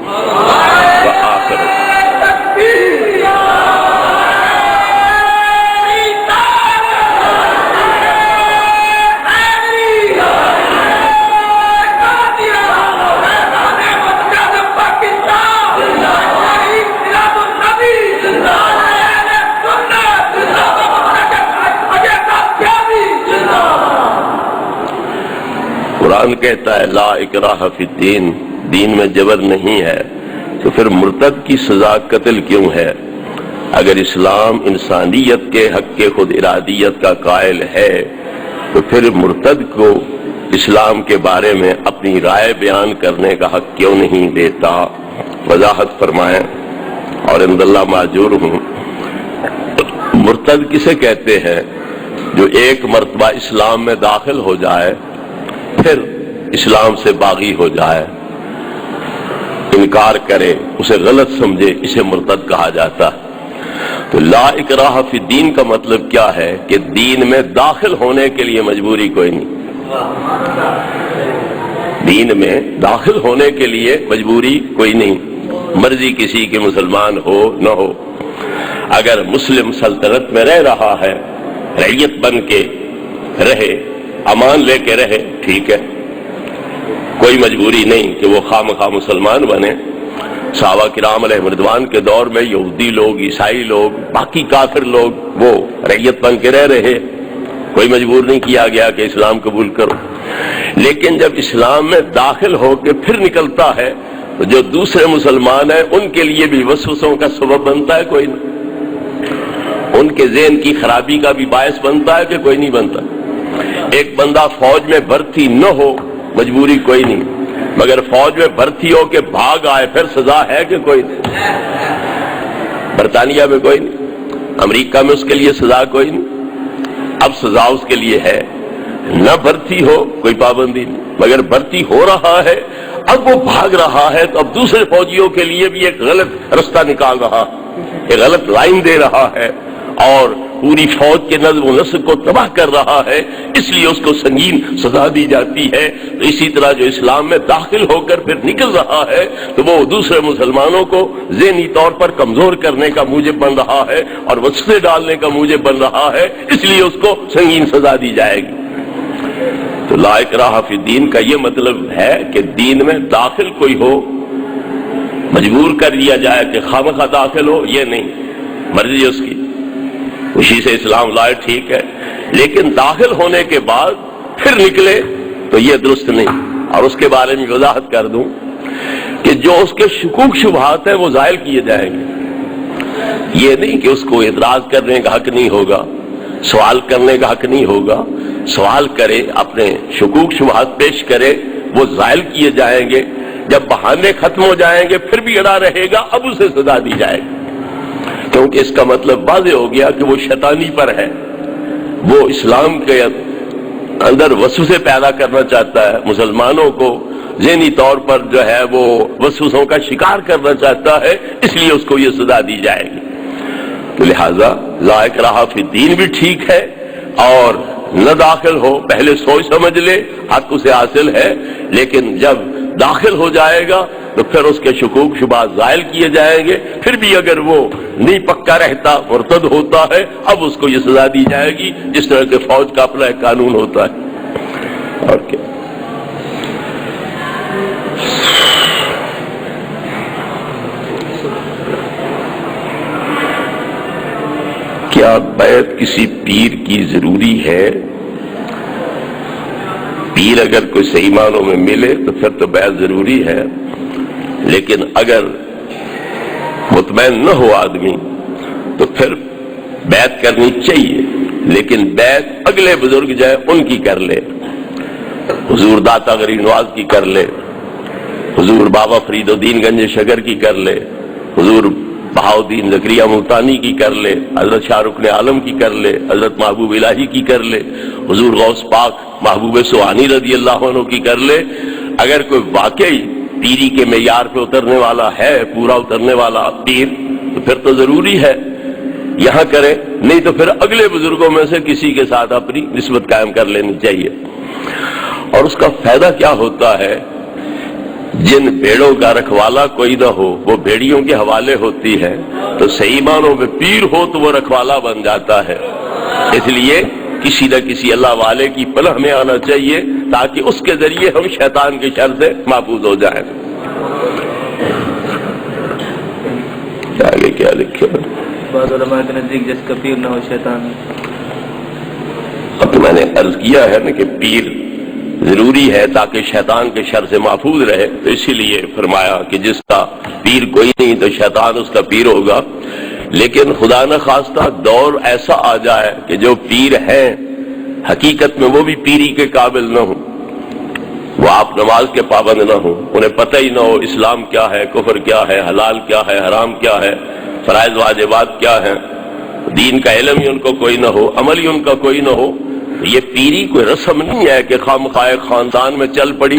قرآن کہتا ہے لا اکراہ فی الدین، دین میں جبر نہیں ہے، تو پھر مرتد کی سزا قتل کیوں ہے؟ اگر اسلام انسانیت کے حق کے خود ارادیت کا قائل ہے تو پھر مرتد کو اسلام کے بارے میں اپنی رائے بیان کرنے کا حق کیوں نہیں دیتا؟ وضاحت فرمائیں اور انداللہ معذور ہوں۔ مرتد کسے کہتے ہیں؟ جو ایک مرتبہ اسلام میں داخل ہو جائے پھر اسلام سے باغی ہو جائے، انکار کرے، اسے غلط سمجھے، اسے مرتد کہا جاتا ہے۔ تو لا اکراہ فی الدین کا مطلب کیا ہے کہ دین میں داخل ہونے کے لیے مجبوری کوئی نہیں، دین میں داخل ہونے کے لیے مجبوری کوئی نہیں، مرضی کسی کے مسلمان ہو نہ ہو۔ اگر مسلم سلطنت میں رہ رہا ہے، رعیت بن کے رہے، امان لے کے رہے، ٹھیک ہے، کوئی مجبوری نہیں کہ وہ خواہ مسلمان بنے۔ صحابہ کرام علیہ رضوان کے دور میں یہودی لوگ، عیسائی لوگ، باقی کافر لوگ وہ رعیت بن کے رہ رہے، کوئی مجبور نہیں کیا گیا کہ اسلام قبول کرو۔ لیکن جب اسلام میں داخل ہو کے پھر نکلتا ہے تو جو دوسرے مسلمان ہیں ان کے لیے بھی وسوسوں کا سبب بنتا ہے کوئی نہیں، ان کے ذہن کی خرابی کا بھی باعث بنتا ہے کہ کوئی نہیں بنتا۔ ایک بندہ فوج میں بھرتی نہ ہو، مجبوری کوئی نہیں، مگر فوج میں بھرتی ہو کے بھاگ آئے پھر سزا ہے کہ کوئی نہیں؟ برطانیہ میں کوئی نہیں، امریکہ میں اس کے لیے سزا کوئی نہیں، اب سزا اس کے لیے ہے۔ نہ بھرتی ہو کوئی پابندی نہیں، مگر بھرتی ہو رہا ہے، اب وہ بھاگ رہا ہے تو اب دوسرے فوجیوں کے لیے بھی ایک غلط رستہ نکال رہا، ایک غلط لائن دے رہا ہے اور پوری فوج کے نظم و نسق کو تباہ کر رہا ہے، اس لیے اس کو سنگین سزا دی جاتی ہے۔ تو اسی طرح جو اسلام میں داخل ہو کر پھر نکل رہا ہے تو وہ دوسرے مسلمانوں کو ذہنی طور پر کمزور کرنے کا موجب بن رہا ہے اور وسوسے ڈالنے کا موجب بن رہا ہے، اس لیے اس کو سنگین سزا دی جائے گی۔ تو لا اکراہ فی الدین کا یہ مطلب ہے کہ دین میں داخل کوئی ہو، مجبور کر دیا جائے کہ خواہ داخل ہو، یہ نہیں، مرضی اس کی، اسی سے اسلام لائے، ٹھیک ہے، لیکن داخل ہونے کے بعد پھر نکلے تو یہ درست نہیں۔ اور اس کے بارے میں وضاحت کر دوں کہ جو اس کے شکوک شبہات ہیں وہ زائل کیے جائیں گے، یہ نہیں کہ اس کو اعتراض کرنے کا حق نہیں ہوگا، سوال کرنے کا حق نہیں ہوگا، سوال کرے، اپنے شکوک شبہات پیش کرے، وہ زائل کیے جائیں گے۔ جب بہانے ختم ہو جائیں گے پھر بھی اڑا رہے گا، اب اسے سزا دی جائے گی، کیونکہ اس کا مطلب واضح ہو گیا کہ وہ شیطانی پر ہے، وہ اسلام کے اندر وسوسے پیدا کرنا چاہتا ہے، مسلمانوں کو ذہنی طور پر جو ہے وہ وسوسوں کا شکار کرنا چاہتا ہے، اس لیے اس کو یہ سزا دی جائے گی۔ تو لہذا لا اکراہ فی الدین بھی ٹھیک ہے، اور نہ داخل ہو پہلے سوچ سمجھ لے، حق اسے حاصل ہے، لیکن جب داخل ہو جائے گا تو پھر اس کے شکوک شبہات زائل کیے جائیں گے، پھر بھی اگر وہ نہیں پکا رہتا، مرتد ہوتا ہے، اب اس کو یہ سزا دی جائے گی جس طرح کہ فوج کا اپنا ایک قانون ہوتا ہے۔ اور کیا کیا بیعت کسی پیر کی ضروری ہے؟ پیر اگر کوئی صحیح معنوں میں ملے تو پھر تو بیعت ضروری ہے، لیکن اگر مطمئن نہ ہو آدمی تو پھر بیعت کرنی چاہیے، لیکن بیعت اگلے بزرگ جائے ان کی کر لے، حضور داتا غریب نواز کی کر لے، حضور بابا فرید الدین گنج شگر کی کر لے، حضور بہاؤدین زکریا ملتانی کی کر لے، حضرت شاہ رکن عالم کی کر لے، حضرت محبوب الہی کی کر لے، حضور غوث پاک محبوب سبحانی رضی اللہ عنہ کی کر لے۔ اگر کوئی واقعی پیری کے معیار پہ اترنے والا ہے، پورا اترنے والا پیر، تو پھر تو ضروری ہے یہاں کرے، نہیں تو پھر اگلے بزرگوں میں سے کسی کے ساتھ اپنی نسبت قائم کر لینی چاہیے۔ اور اس کا فائدہ کیا ہوتا ہے؟ جن بھیڑوں کا رکھوالا کوئی نہ ہو، وہ بھیڑیوں کے حوالے ہوتی ہے، تو صحیح معنوں میں پیر ہو تو وہ رکھوالا بن جاتا ہے۔ اس لیے کسی نہ کسی اللہ والے کی پناہ میں آنا چاہیے تاکہ اس کے ذریعے ہم شیطان کے شر سے محفوظ ہو جائیں۔ آگے کیا لکھے؟ بعض علماء کے نزدیک جس کا پیر نہ ہو شیطان۔ اب تو میں نے عرض کیا ہے نا کہ پیر ضروری ہے تاکہ شیطان کے شر سے محفوظ رہے، تو اسی لیے فرمایا کہ جس کا پیر کوئی نہیں تو شیطان اس کا پیر ہوگا۔ لیکن خدا نہ خواستہ دور ایسا آ جائے کہ جو پیر ہیں حقیقت میں وہ بھی پیری کے قابل نہ ہوں، وہ آپ نماز کے پابند نہ ہوں، انہیں پتہ ہی نہ ہو اسلام کیا ہے، کفر کیا ہے، حلال کیا ہے، حرام کیا ہے، فرائض واجبات کیا ہیں، دین کا علم ہی ان کو کوئی نہ ہو، عمل ہی ان کا کوئی نہ ہو. یہ پیری کوئی رسم نہیں ہے کہ خواہ خاندان میں چل پڑی